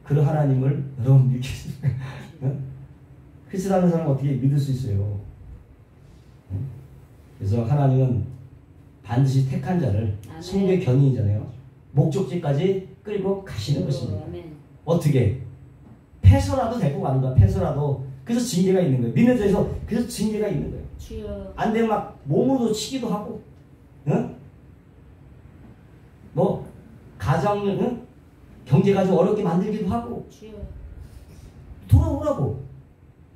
그런 하나님을 여러분 믿겠습니까? 크리스라는 사람을 어떻게 믿을 수 있어요? 그래서 하나님은 반드시 택한 자를 성도의 견인이잖아요. 목적지까지 끌고 가시는 것입니다. 어떻게? 패서라도 데리고 가는 거야. 패서라도. 그래서 징계가 있는 거예요. 믿는 자에서 그래서 징계가 있는 거예요. 안 되면 막 몸으로 치기도 하고, 응? 뭐 가정, 응? 경제가 좀 어렵게 만들기도 하고, 돌아오라고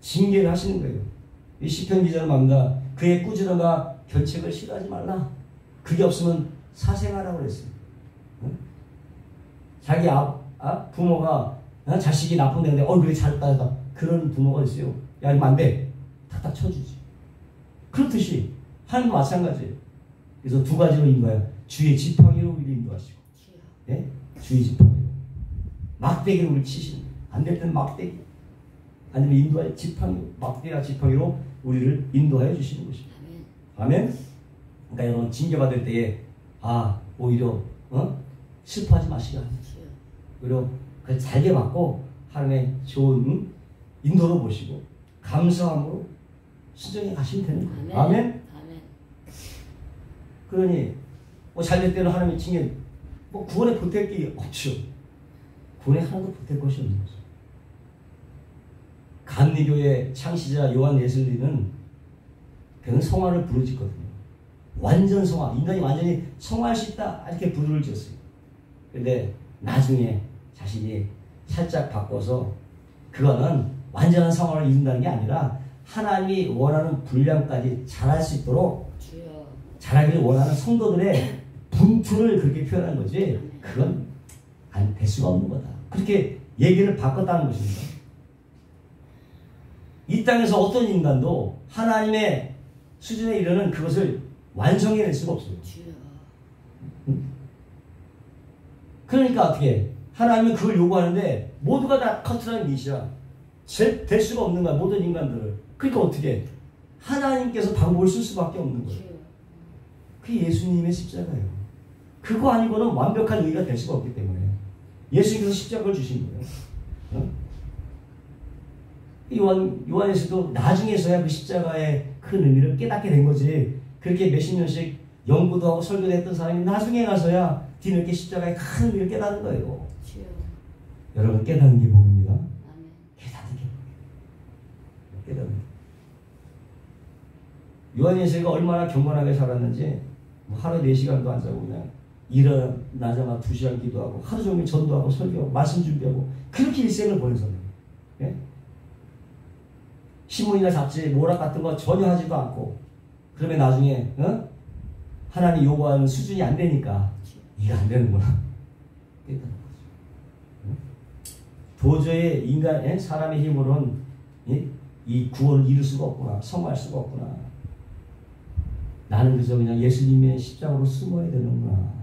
징계를 하시는 거예요. 이 시편 기자는 말합니다. 그의 꾸지람과 결책을 싫어하지 말라. 그게 없으면 사생하라고 그랬어요. 응? 자기 부모가 자식이 나쁜데 그래 잘했다. 그런 부모가 있어요. 야, 이러면 안 돼. 탁탁 쳐주지. 그렇듯이 하나님도 마찬가지예요. 그래서 두 가지로 인도해요. 주의 지팡이로 우리를 인도하시고, 예? 주의 지팡이로. 막대기로 우리를 치시는 거예요. 안 될 때는 막대기. 아니면 인도할 지팡이로, 막대기와 지팡이로 우리를 인도하여 주시는 것입니다. 아멘. 그러니까 여러분 징계받을 때에 오히려 슬퍼하지 마시라. 오히려 그걸 잘게 받고 하나님의 좋은 인도로 보시고 감사함으로 순종해 가시면 되는 거예요. 아멘. 그러니 잘될 때는 하나님의 징계 구원에 보탤 게 없죠. 구원에 하나도 보탤 것이 없는 거죠. 감리교의 창시자 요한 예슬리는 그는 성화를 부르짖거든요. 완전 성화, 인간이 완전히 성화할 수 있다 이렇게 부르를 지었어요. 그런데 나중에 자신이 살짝 바꿔서 그거는 완전한 성화를 이룬다는 게 아니라 하나님이 원하는 분량까지 잘할 수 있도록 잘하기를 원하는 성도들의 분투를 그렇게 표현한 거지 그건 안 될 수가 없는 거다. 그렇게 얘기를 바꿨다는 것입니다. 이 땅에서 어떤 인간도 하나님의 수준에 이르는 그것을 완성해낼 수가 없어요. 그러니까 어떻게 하나님은 그걸 요구하는데 모두가 다 커트라인 밑이야. 될 수가 없는 거야. 모든 인간들을. 그러니까 어떻게 하나님께서 방법을 쓸 수밖에 없는 거예요. 그게 예수님의 십자가예요. 그거 아니고는 완벽한 의가 될 수가 없기 때문에 예수님께서 십자가를 주신 거예요. 요한에서도 나중에서야 그 십자가의 큰 의미를 깨닫게 된 거지. 그렇게 몇십 년씩 연구도 하고 설교도 했던 사람이 나중에 가서야 뒤늦게 십자가의 큰 의미를 깨닫는 거예요. 여러분 깨닫는 게 복입니다. 깨닫는 게 복이에요. 깨닫는 게. 요한예수가 얼마나 경건하게 살았는지 하루에 4시간도 안 자고 그냥 일어나자마자 2시간 기도하고 하루 종일 전도하고 설교하고 말씀 준비하고 그렇게 일생을 보낸 사람이에요. 예? 신문이나 잡지 모락 같은 거 전혀 하지도 않고 그러면 나중에 하나님 요구하는 수준이 안 되니까 이게 안 되는구나. 도저히 사람의 힘으로는 이 구원을 이룰 수가 없구나. 성공할 수가 없구나. 나는 그저 그냥 예수님의 십자가로 숨어야 되는구나.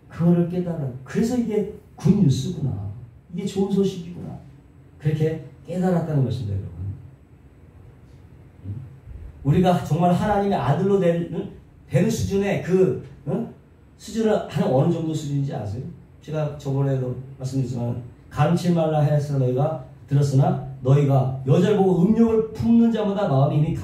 그거를 깨달아. 그래서 이게 굿뉴스구나. 이게 좋은 소식이구나. 그렇게 깨달았다는 것입니다, 여러분. 우리가 정말 하나님의 아들로 되는 수준의 수준을 한 어느 정도 수준인지 아세요? 제가 저번에도 말씀드렸지만 가르치지 말라 하였으나 너희가 들었으나 너희가 여자를 보고 음욕을 품는 자마다 마음이 이미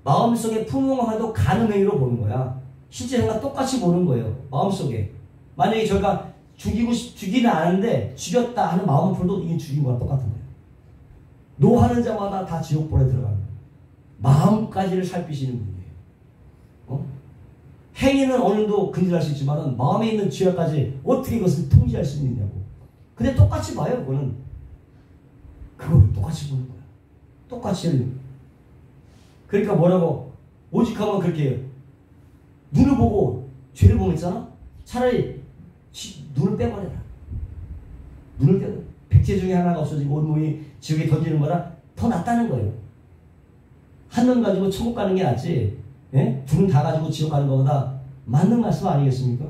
마음속에 품어도 가는 행위로 보는 거야. 실제 생각 똑같이 보는 거예요. 마음속에. 만약에 저희가 죽이는 않았는데 죽였다 하는 마음을 풀도 이게 죽인 거랑 똑같은 거예요. 노하는 자마다 다 지옥불에 들어가는 거예요. 마음까지를 살피시는 분이에요. 행위는 어느 정도 근절할 수 있지만 마음에 있는 죄악까지 어떻게 그것을 통제할 수 있느냐고. 근데 똑같이 봐요. 그거는. 그걸 똑같이 보는 거야. 똑같이. 그러니까 뭐라고 오직하면 그렇게 해요. 눈을 보고 죄를 보면 있잖아. 차라리 눈을 빼버려라. 눈을 빼버려. 백제 중에 하나가 없어지고 온몸이 지옥에 던지는 거라 더 낫다는 거예요. 한 놈 가지고 천국 가는 게 낫지. 예? 둘은 다 가지고 지옥 가는 것보다 맞는 말씀 아니겠습니까?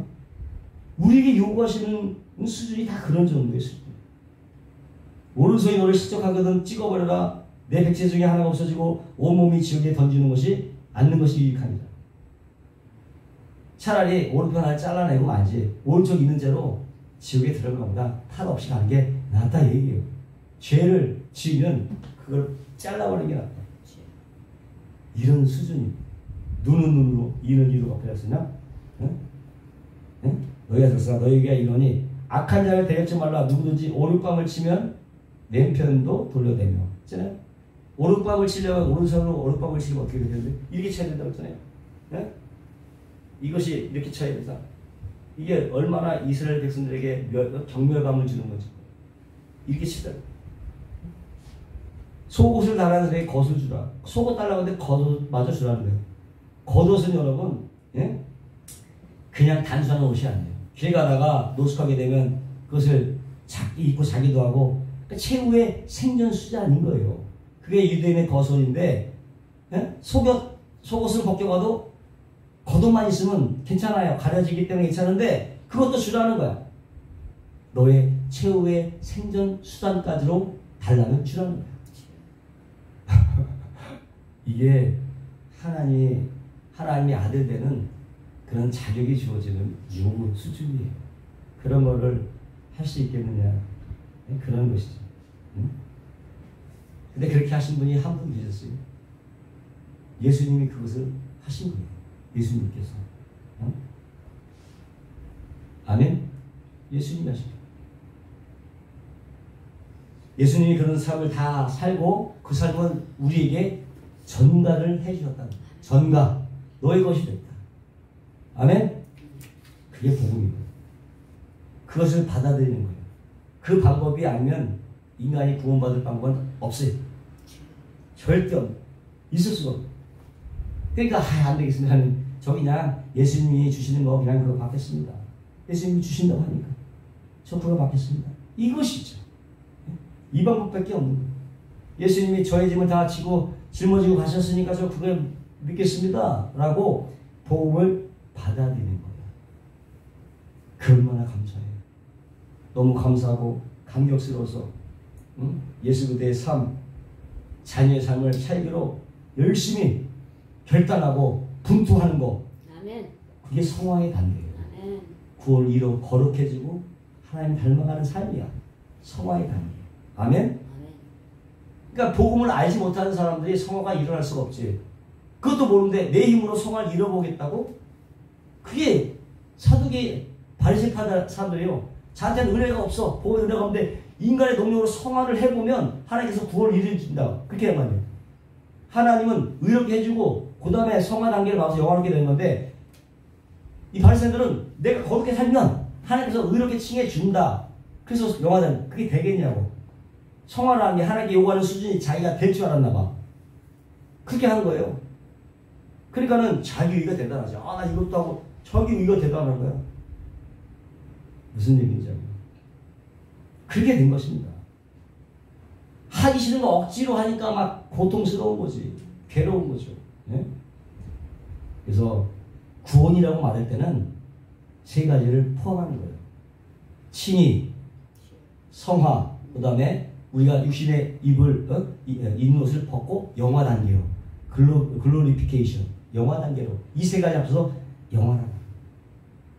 우리에게 요구하시는 수준이 다 그런 정도였을 거예요. 오른손이 너를 실족하거든 찍어버려라. 내 백제 중에 하나가 없어지고 온몸이 지옥에 던지는 것이 않는 것이 유익합니다. 차라리 오른편 하나 잘라내고 말지 오른쪽 있는 채로 지옥에 들어간 것보다 탈 없이 가는 게 낫다 얘기해요. 죄를 지으면 그걸 잘라버리는 게 낫다. 이런 수준입니다. 눈은 눈으로, 이는 이로 앞에 쓰냐? 응? 응? 너희가 들었으나 너희에게 이러니 악한 자를 대적지 말라. 누구든지 오륙감을 치면 왼편도 돌려대며. 있잖아요. 오륙감을 치려면 오른손으로 오륙감을 치면 어떻게 되는데? 이렇게 쳐야 된다고 했잖아요. 네? 이것이 이렇게 쳐야 된다. 이게 얼마나 이스라엘 백성들에게 경멸감을 주는 거지. 이렇게 치다. 속옷을 달라는 데에 겉을 주라. 속옷 달라고 하는데 겉을 마저 주라는 거예요. 겉옷은 여러분, 예? 그냥 단순한 옷이 아니에요. 길 가다가 노숙하게 되면 그것을 입고 자기도 하고, 그러니까 최후의 생존수단인 거예요. 그게 유대인의 겉옷인데, 예? 속옷을 벗겨봐도 겉옷만 있으면 괜찮아요. 가려지기 때문에 괜찮은데, 그것도 주라는 거야. 너의 최후의 생존수단까지로 달라면 주라는 거야. 이게 하나님의 아들 되는 그런 자격이 주어지는 요구 수준이에요. 그런 거를 할 수 있겠느냐. 그런 것이죠. 근데 그렇게 하신 분이 한 분 계셨어요. 예수님이 그것을 하신 거예요. 예수님께서. 아멘? 예수님이 하신 거예요. 예수님이 그런 삶을 다 살고 그 삶은 우리에게 전가를 해주셨다. 전가. 너의 것이 됐다. 아멘? 그게 복음이고 그것을 받아들이는 거예요. 그 방법이 아니면 인간이 구원받을 방법은 없어요. 절대 없어요. 있을 수가 없어요. 그러니까 안 되겠습니다. 저 그냥 예수님이 주시는 거 그냥 그거 받겠습니다. 예수님이 주신다고 하니까 저 그거 받겠습니다. 이것이죠. 이 방법밖에 없는 거예요. 예수님이 저의 짐을 다 지고 짊어지고 가셨으니까 저 그걸 믿겠습니다. 라고 복음을 받아들이는 거예요. 그 얼마나 감사해요. 너무 감사하고 감격스러워서 예수 그대의 삶, 자녀의 삶을 살기로 열심히 결단하고 분투하는 거. 아멘. 그게 성화의 단계예요. 아멘. 구원을 이뤄 거룩해지고 하나님 닮아가는 삶이야. 성화의 단계. 아멘? 그러니까 복음을 알지 못하는 사람들이 성화가 일어날 수가 없지. 그것도 모르는데 내 힘으로 성화를 이뤄보겠다고? 그게 사두개 바리새파 사람들이요. 자한테는 은혜가 없어. 복음의 은혜가 없는데 인간의 능력으로 성화를 해보면 하나님께서 구원을 이루어준다. 그렇게 한 말이에요. 하나님은 의롭게 해주고 그 다음에 성화 단계를 나와서 영화롭게 되는 건데 이 바리새인들은 내가 거룩하게 살면 하나님께서 의롭게 칭해준다. 그래서 영화는 그게 되겠냐고. 성화라는 게 하나님께 요구하는 수준이 자기가 될 줄 알았나 봐. 그렇게 하는 거예요. 그러니까는 자기 의가 대단하죠. 나 이것도 하고 자기 의가 대단한 거야. 무슨 얘기인지 알죠? 그렇게 된 것입니다. 하기 싫은 거 억지로 하니까 막 고통스러운 거지. 괴로운 거죠. 네? 그래서 구원이라고 말할 때는 세 가지를 포함하는 거예요. 칭의, 성화, 그 다음에 우리가 육신의 입는 옷을 벗고 영화 단계로 글로리피케이션, 영화 단계로 이 세 가지 합쳐서 영화라.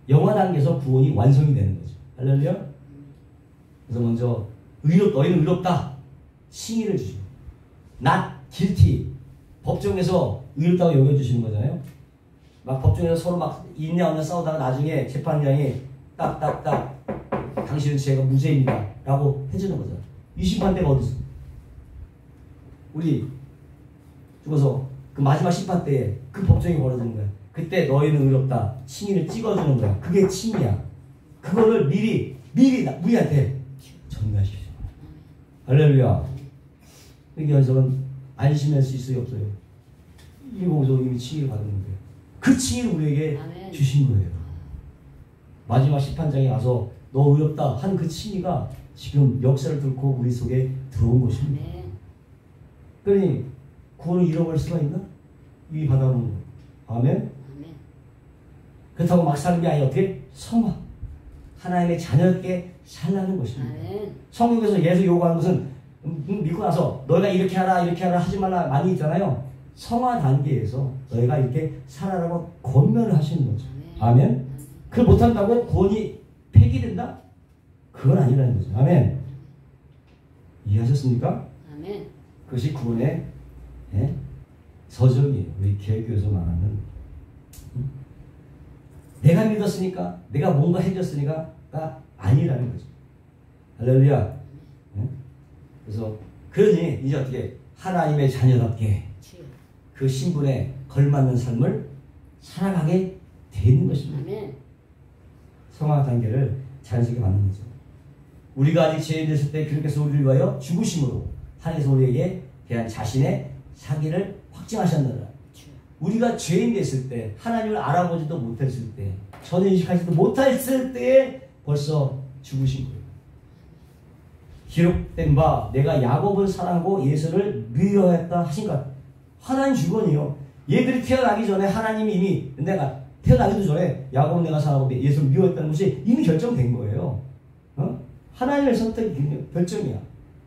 영화 단계에서 구원이 완성이 되는 거죠. 할렐루야. 그래서 먼저 너희는 의롭다. 칭의를 주시고 not guilty. 법정에서 의롭다고 여겨주시는 거잖아요. 막 법정에서 서로 막 있냐 없냐 싸우다가 나중에 재판장이 딱딱딱 당신은 죄가 무죄입니다 라고 해주는 거잖아. 이 심판대가 어디서? 우리 죽어서 그 마지막 심판 때에 그 법정이 벌어지는 거야. 그때 너희는 의롭다. 칭의를 찍어주는 거야. 그게 칭의야. 그거를 미리 우리한테 전가하십시오. 할렐루야. 여기 여기서는 안심할 수 있어요 없어요? 이 보고서 이미 칭의를 받는 거예요. 그 칭의를 우리에게 아멘. 주신 거예요. 마지막 심판장에 가서 너 의롭다 한 그 칭의가 지금 역사를 뚫고 우리 속에 들어온 것입니다. 아멘. 그러니 구원을 잃어버릴 수가 있나? 이 받아놓은 거. 아멘? 아멘. 그렇다고 막 사는 게 아니라 어떻게? 성화. 하나님의 자녀답게 살라는 것입니다. 아멘. 성경에서 예수 요구하는 것은 믿고 나서 너희가 이렇게 하라 이렇게 하라 하지 말라 많이 있잖아요. 성화 단계에서 너희가 이렇게 살아라고 권면을 하시는 거죠. 아멘? 아멘? 그걸 못한다고 구원이 폐기된다? 그건 아니라는 거죠. 아멘? 이해하셨습니까? 아멘. 그것이 구원의 서정이에요. 우리 개혁교에서 말하는 내가 믿었으니까 내가 뭔가 해줬으니까가 아니라는 거죠. 할렐루야. 그래서 그러니 이제 어떻게 하나님의 자녀답게 그 신분에 걸맞는 삶을 살아가게 되는 것입니다. 아멘. 성화 단계를 자연스럽게 만든 거죠. 우리가 아직 죄인 됐을 때 그렇게서 우리를 위하여 죽으심으로 하나님께서 우리에게 대한 자신의 사기를 확증하셨느라. 우리가 죄인 됐을 때 하나님을 알아보지도 못했을 때 전혀 인식하지도 못했을 때에 벌써 죽으신 거예요. 기록된 바 내가 야곱을 사랑하고 예수를 미워했다 하신 것. 하나님 주권이요. 얘들이 태어나기 전에 하나님이 이미 내가 태어나기도 전에 야곱은 내가 사랑하고 예수를 미워했다는 것이 이미 결정된 거예요. 하나님의 선택이 결정이야.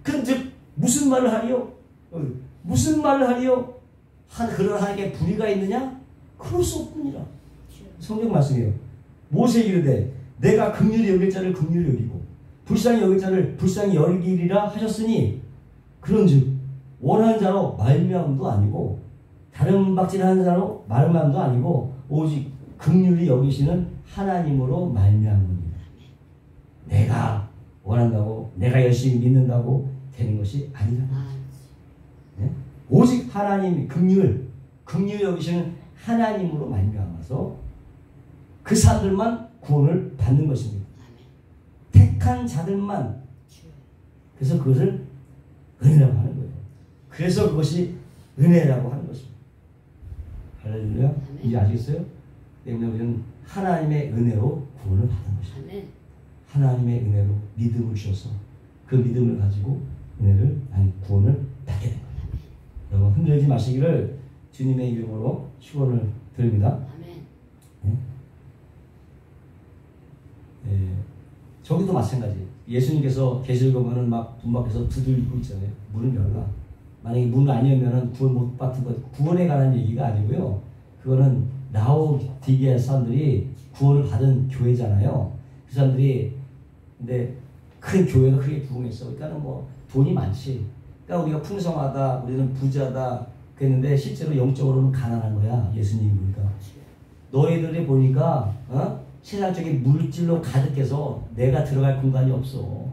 그런즉 무슨 말을 하리요? 무슨 말을 하리요? 그런 하나님께 불의가 있느냐? 그럴 수 없느니라. 성경 말씀이에요. 모세 이르되 내가 긍휼히 여길 자를 긍휼히 여기고 불쌍히 여길 자를 불쌍히 여기리라 하셨으니 그런즉 원하는 자로 말미암음도 아니고 다른 박질하는 자로 말미암음도 아니고 오직 긍휼히 여기시는 하나님으로 말미암음이다. 내가 원한다고 내가 열심히 믿는다고 되는 것이 아니라. 네? 오직 하나님 긍휼히 여기시는 하나님으로 말미암아서 그 사람들만 구원을 받는 것입니다. 택한 자들만. 그래서 그것을 은혜라고 하는 거예요. 그래서 그것이 은혜라고 하는 것입니다. 할렐루야. 이제 아시겠어요? 때문에 우리는 하나님의 은혜로 구원을 받은 것입니다. 하나님의 은혜로 믿음을 주셔서 그 믿음을 가지고 구원을 받게 된 거예요. 여러분 흔들리지 마시기를 주님의 이름으로 축원을 드립니다. 저기도 마찬가지. 예수님께서 계시록에는 막 문 밖에서 두들기고 있잖아요. 문을 열라. 만약에 문을 안 열면은 구원 못 받은 것, 구원에 관한 얘기가 아니고요. 그거는 라오디게아 사람들이 구원을 받은 교회잖아요. 그 사람들이 근데 큰 교회가 크게 부흥했어. 그러니까는 뭐 돈이 많지. 그러니까 우리가 풍성하다, 우리는 부자다 그랬는데 실제로 영적으로는 가난한 거야. 예수님이 보니까. 너희들이 보니까 세상적인 물질로 가득해서 내가 들어갈 공간이 없어.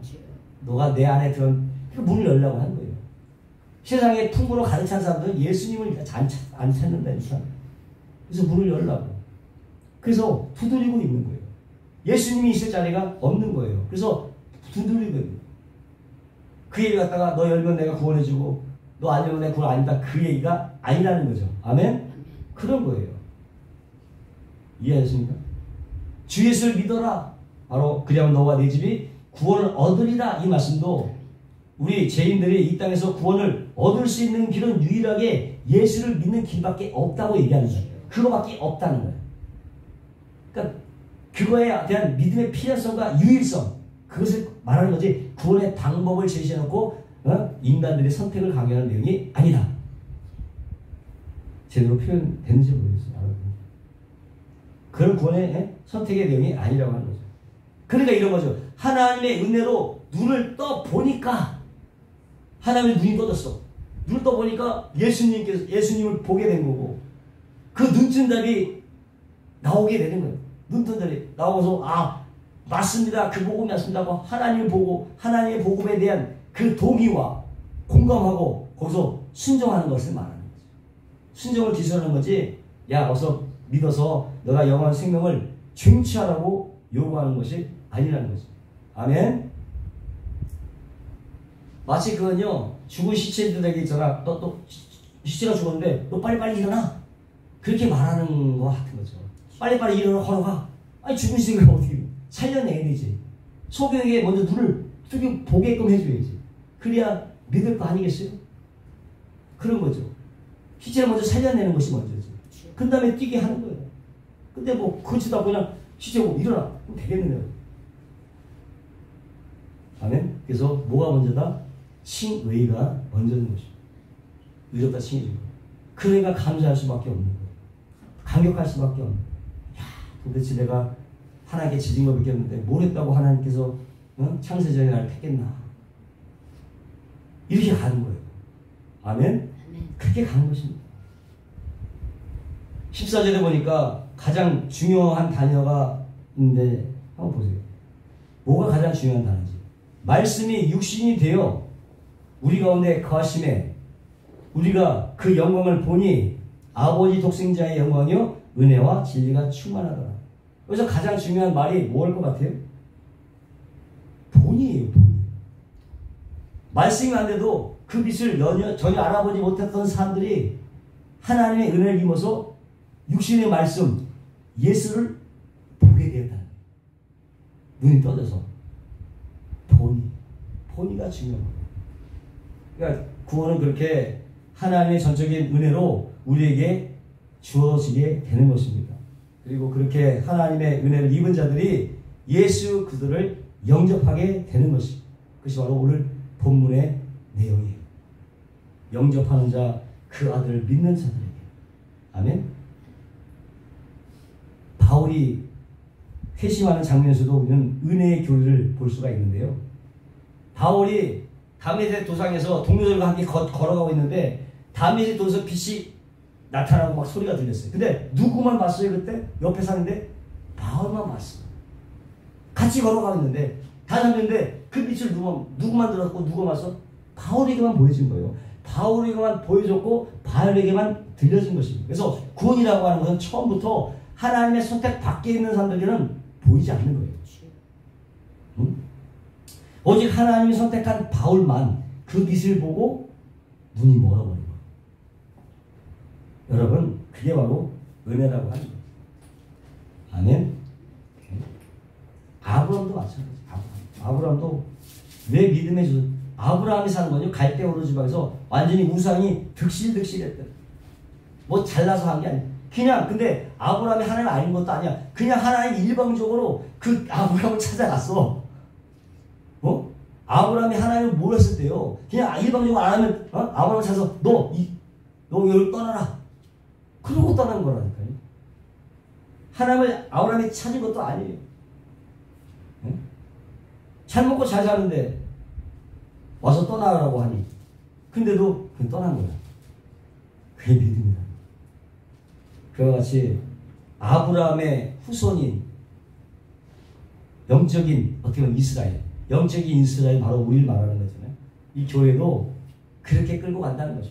너가 내 안에 들어간 문을 열려고 하는 거예요. 세상에 풍부로 가득 찬 사람들은 예수님을 안 찾는다니까. 그래서 문을 열려고. 그래서 두드리고 있는 거예요. 예수님이 있을 자리가 없는 거예요. 그래서 두드리고 있는 거예요. 그 얘기 갖다가 너 열면 내가 구원해주고 너 안 열면 내가 구원 아니다. 그 얘기가 아니라는 거죠. 아멘? 그런 거예요. 이해하셨습니까? 주 예수를 믿어라. 바로 그리하면 너와 네 집이 구원을 얻으리라. 이 말씀도 우리 죄인들이 이 땅에서 구원을 얻을 수 있는 길은 유일하게 예수를 믿는 길밖에 없다고 얘기하는 거예요. 그거밖에 없다는 거예요. 그러니까 그거에 대한 믿음의 필요성과 유일성, 그것을 말하는 거지 구원의 방법을 제시해놓고 인간들의 선택을 강요하는 내용이 아니다. 제대로 표현됐는지 모르겠어요. 그런 구원의 선택의 내용이 아니라고 하는 거죠. 그러니까 이런 거죠. 하나님의 은혜로 눈을 떠보니까 하나님의 눈이 떠졌어. 눈을 떠보니까 예수님을 보게 된 거고 그 눈뜬달이 나오게 되는 거예요. 눈뜬달이 나오고서 맞습니다. 그 복음이 맞습니다 하고 하나님을 보고 하나님의 복음에 대한 그 동의와 공감하고 거기서 순종하는 것을 말하는 거죠. 순종을 기술하는 거지 야 어서 믿어서 너가 영원한 생명을 쟁취하라고 요구하는 것이 아니라는 거죠. 아멘. 마치 그건요 죽은 시체들에게 있잖아. 또 시체가 죽었는데 너 빨리빨리 일어나. 그렇게 말하는 거 같은 거죠. 빨리빨리 일어나 걸어가. 아니 죽은 시체가 어떻게 살려내야 되지. 소경에게 먼저 눈을 뚜기 보게끔 해줘야지. 그래야 믿을 거 아니겠어요? 그런 거죠. 시체를 먼저 살려내는 것이 먼저지. 그 다음에 뛰게 하는 거예요. 근데 뭐 그렇지도 그냥 시체 보고 일어나. 그럼 되겠느냐. 아멘. 그래서 뭐가 먼저다? 칭의가 먼저인 것이죠. 의롭다 칭해주고. 그러니까 감사할 수밖에 없는 거예요. 감격할 수밖에 없는 거예요. 야, 도대체 내가 하나님께 지진 거 믿겼는데 뭘 했다고 하나님께서 창세전에 나를 택했나. 이렇게 가는 거예요. 아멘? 그렇게 가는 것입니다. 14절에 보니까 가장 중요한 단어가 있는데 한번 보세요. 뭐가 가장 중요한 단어인지. 말씀이 육신이 되어 우리 가운데 거하심에 우리가 그 영광을 보니 아버지 독생자의 영광이요 은혜와 진리가 충만하더라. 그래서 가장 중요한 말이 뭘 것 같아요? 본이에요. 본. 말씀이 안 돼도 그 빛을 전혀 알아보지 못했던 사람들이 하나님의 은혜를 입어서 육신의 말씀 예수를 보게 되었다. 눈이 떠져서 본이가 중요한 거예요. 그러니까 구원은 그렇게 하나님의 전적인 은혜로 우리에게 주어지게 되는 것입니다. 그리고 그렇게 하나님의 은혜를 입은 자들이 예수 그들을 영접하게 되는 것입니다. 그것이 바로 오늘 본문의 내용이에요. 영접하는 자, 그 아들을 믿는 자들에게. 아멘. 바울이 회심하는 장면에서도 우리는 은혜의 교리를 볼 수가 있는데요. 바울이 다메섹 도상에서 동료들과 함께 걸어가고 있는데 다메섹 도에서 빛이 나타나고 막 소리가 들렸어요. 근데 누구만 봤어요 그때? 옆에 사는데 바울만 봤어요. 같이 걸어가고 있는데 다 잡는데 그 빛을 누구만 들었고 누가 봤어? 바울에게만 보여진 거예요. 바울에게만 보여줬고 바울에게만 들려진 것입니다. 그래서 구원이라고 하는 것은 처음부터 하나님의 선택 밖에 있는 사람들에게는 보이지 않는 거예요. 응? 오직 하나님이 선택한 바울만 그 빛을 보고 눈이 멀어버린 거예요. 여러분, 그게 바로 은혜라고 하는 거예요. 아멘. 아브라함도 마찬가지예요. 아브라함도 왜 믿음의 주? 아브라함이 사는 건요 갈대오르 지방에서 완전히 우상이 득실득실했대. 뭐 잘나서 한 게 아니야. 그냥 근데 아브라함이 하나님 아닌 것도 아니야. 그냥 하나님 일방적으로 그 아브라함을 찾아갔어. 아브라함이 하나님을 몰랐을 때요. 그냥 일방적으로 안 하면 아브라함을 찾아서 너 여기 떠나라. 그러고 떠난 거라니까요. 하나님을 아브라함이 찾은 것도 아니에요. 응? 잘 먹고 잘 사는데 와서 떠나라고 하니 근데도 그냥 떠난 거야. 그게 믿음이다. 그와 같이 아브라함의 후손인 영적인 어떻게 보면 이스라엘, 영적인 이스라엘 바로 우리를 말하는 거잖아요. 이 교회도 그렇게 끌고 간다는 거죠.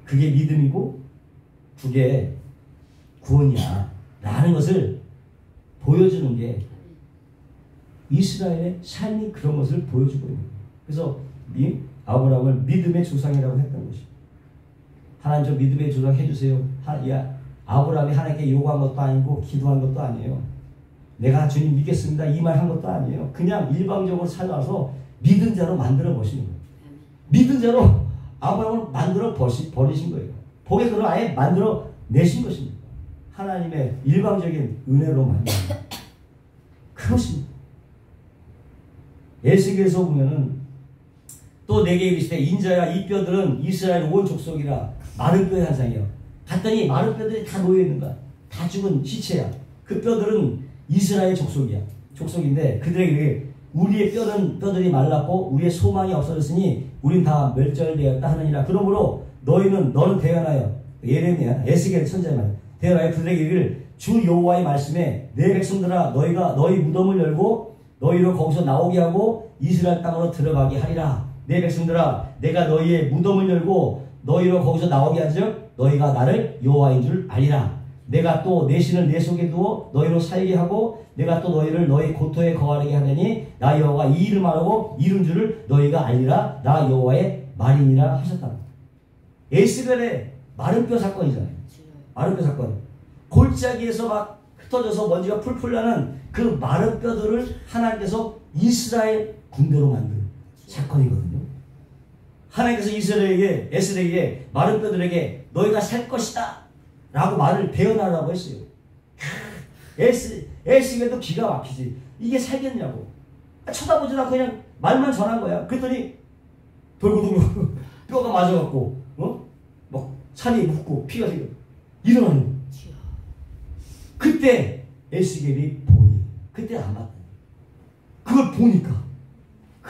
그게 믿음이고 그게 구원이야 라는 것을 보여주는 게 이스라엘의 삶이 그런 것을 보여주고 있는 거예요. 그래서 아브라함을 믿음의 조상이라고 했던 것입니다. 하나님 저 믿음의 조상 해주세요. 아브라함이 하나님께 요구한 것도 아니고 기도한 것도 아니에요. 내가 주님 믿겠습니다 이 말 한 것도 아니에요. 그냥 일방적으로 찾아와서 믿은 자로 만들어 보시는 거예요. 믿은 자로 아브라함을 만들어 버리신 거예요. 복의 그를 아예 만들어 내신 것입니다. 하나님의 일방적인 은혜로 만든 그것입니다. 에스겔에서 보면은 또 내게 이르시되 인자야 이 뼈들은 이스라엘 온 족속이라. 마른 뼈의 한상이요. 갔더니 마른 뼈들이 다 놓여있는 거야. 다 죽은 시체야. 그 뼈들은 이스라엘 족속이야. 족속인데 그들에게 우리의 뼈들이 말랐고 우리의 소망이 없어졌으니 우린 다 멸절되었다 하느니라. 그러므로 너는 대언하여 예레미야 에스겔 선지자의 말 대언하여 그들에게 이르기를 주 여호와의 말씀에 내 백성들아 너희가 너희 무덤을 열고 너희를 거기서 나오게 하고 이스라엘 땅으로 들어가게 하리라. 내 백성들아 내가 너희의 무덤을 열고 너희로 거기서 나오게 하즉 너희가 나를 여호와인 줄 알리라. 내가 또 내 신을 내 속에 두어 너희로 살게 하고 내가 또 너희를 너희 고토에 거하게 하느니 나 여호와가 이 일을 말하고 이룬 줄을 너희가 알리라. 나 여호와의 말이니라 하셨다. 에스겔의 마른 뼈 사건이잖아요. 마른 뼈 사건. 골짜기에서 막 흩어져서 먼지가 풀풀 나는 그 마른 뼈들을 하나님께서 이스라엘 군대로 만든 사건이거든요. 하나님께서 에스겔에게 마른 뼈들에게 너희가 살 것이다 라고 말을 대언하라고 했어요. 에스겔도 기가 막히지. 이게 살겠냐고. 쳐다보지도 않고 그냥 말만 전한 거야. 그랬더니 돌고 뼈가 맞아갖고 막 살이 묻고 피가 지금 일어나는 거야. 그때 에스겔이 보니 그때 안 봤다. 그걸 보니까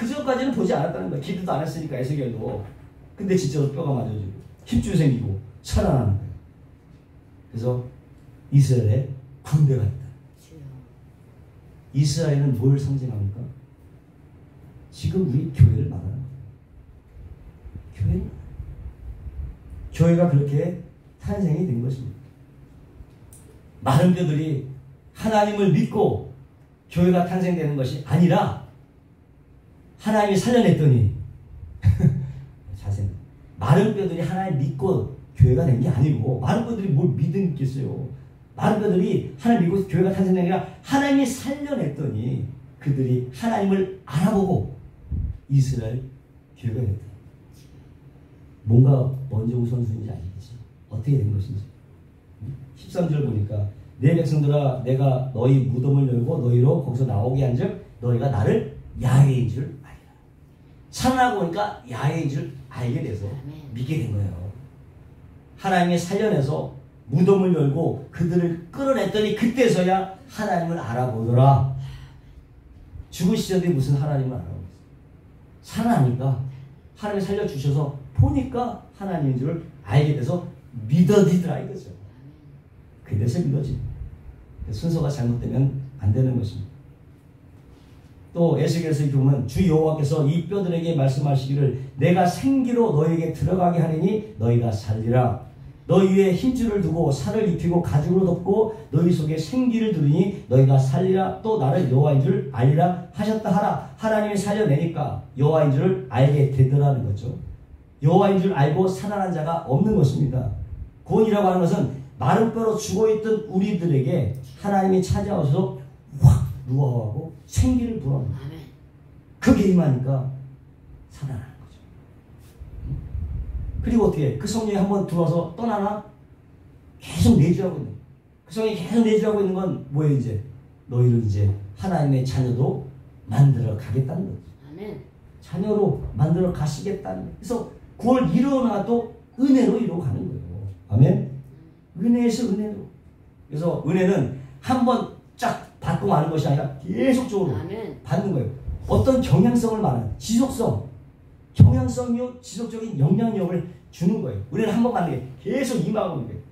그 전까지는 보지 않았다는 거야. 기도도 안 했으니까 에스겔도. 근데 진짜로 뼈가 맞아지고 힘줄 생기고 살아나는 거예요. 그래서 이스라엘에 군대가 있다. 이스라엘은 뭘 상징합니까? 지금 우리 교회를 말하는 거예요. 교회가 그렇게 탄생이 된 것입니다. 많은 뼈들이 하나님을 믿고 교회가 탄생되는 것이 아니라 하나님이 살려냈더니 자세 많은 뼈들이 하나님 믿고 교회가 된 게 아니고 많은 뼈들이 뭘 믿겠어요. 많은 뼈들이 하나님 믿고 교회가 탄생된 게 아니라 하나님이 살려냈더니 그들이 하나님을 알아보고 이스라엘 교회가 됐다. 뭔가 먼저 우선순위인지 아시겠지? 어떻게 된 것인지. 13절 보니까 내 백성들아 내가 너희 무덤을 열고 너희로 거기서 나오게 한즉 너희가 나를 야훼인 줄 알리라. 살아나고 보니까 야훼인 줄 알게 돼서 믿게 된 거예요. 하나님이 살려내서 무덤을 열고 그들을 끌어냈더니 그때서야 하나님을 알아보더라. 죽으시던데 무슨 하나님을 알아보겠어요. 살아나니까 하나님이 살려주셔서 보니까 하나님인 줄 알게 돼서 믿어지더라 이거죠. 그래서 믿어집니다. 순서가 잘못되면 안 되는 것입니다. 또 에스겔서 보면 주 여호와께서 이 뼈들에게 말씀하시기를 내가 생기로 너희에게 들어가게 하리니 너희가 살리라. 너희 위에 힘줄을 두고 살을 입히고 가죽으로 덮고 너희 속에 생기를 두르니 너희가 살리라. 또 나를 여호와인 줄 알리라 하셨다 하라. 하나님이 살려내니까 여호와인 줄 알게 되더라는 거죠. 여호와인 줄 알고 살아난 자가 없는 것입니다. 구원이라고 하는 것은 마른 뼈로 죽어있던 우리들에게 하나님이 찾아와서 확 누워하고 생기를 불어넣는 거예요. 그게 임하니까 살아나는 거죠. 그리고 어떻게 그 성령이 한번 들어와서 떠나나? 계속 내주하고 있는 거예요. 그 성령이 계속 내주하고 있는 건 뭐예요? 이제 너희를 이제 하나님의 자녀로 만들어 가겠다는 거죠. 아멘. 자녀로 만들어 가시겠다는 거예요. 그래서 구원 이루어놔도 은혜로 이루어가는 거예요. 아멘. 은혜에서 은혜로. 그래서 은혜는 한번 쫙 받고 마는 것이 아니라 계속적으로 아멘. 받는 거예요. 어떤 경향성을 말하는 지속성, 경향성이요 지속적인 영향력을 주는 거예요. 은혜는 한번 받는 게 계속 임하고 있는 거예요.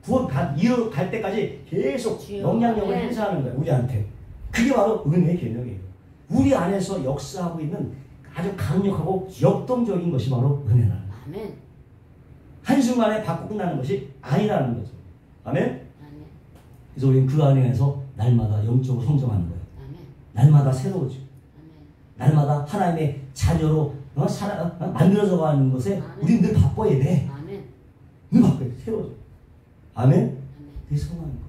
구원 이어갈 때까지 계속 영향력을 행사하는 거예요. 우리한테. 그게 바로 은혜의 개념이에요. 우리 안에서 역사하고 있는 아주 강력하고 역동적인 것이 바로 은혜라는 거예요. 아멘. 한순간에 받고 끝나는 것이 아니라는 거죠. 아멘? 아멘. 그래서 우리는 그 안에서 날마다 영적으로 성장하는 거예요. 아멘. 날마다 새로워지고 아멘. 날마다 하나님의 자녀로 만들어져 가는 것에 아멘. 우리는 늘 바빠야 돼. 아멘. 늘 바빠야 돼. 새로워져. 아멘? 아멘. 그게 성화하는 거예요.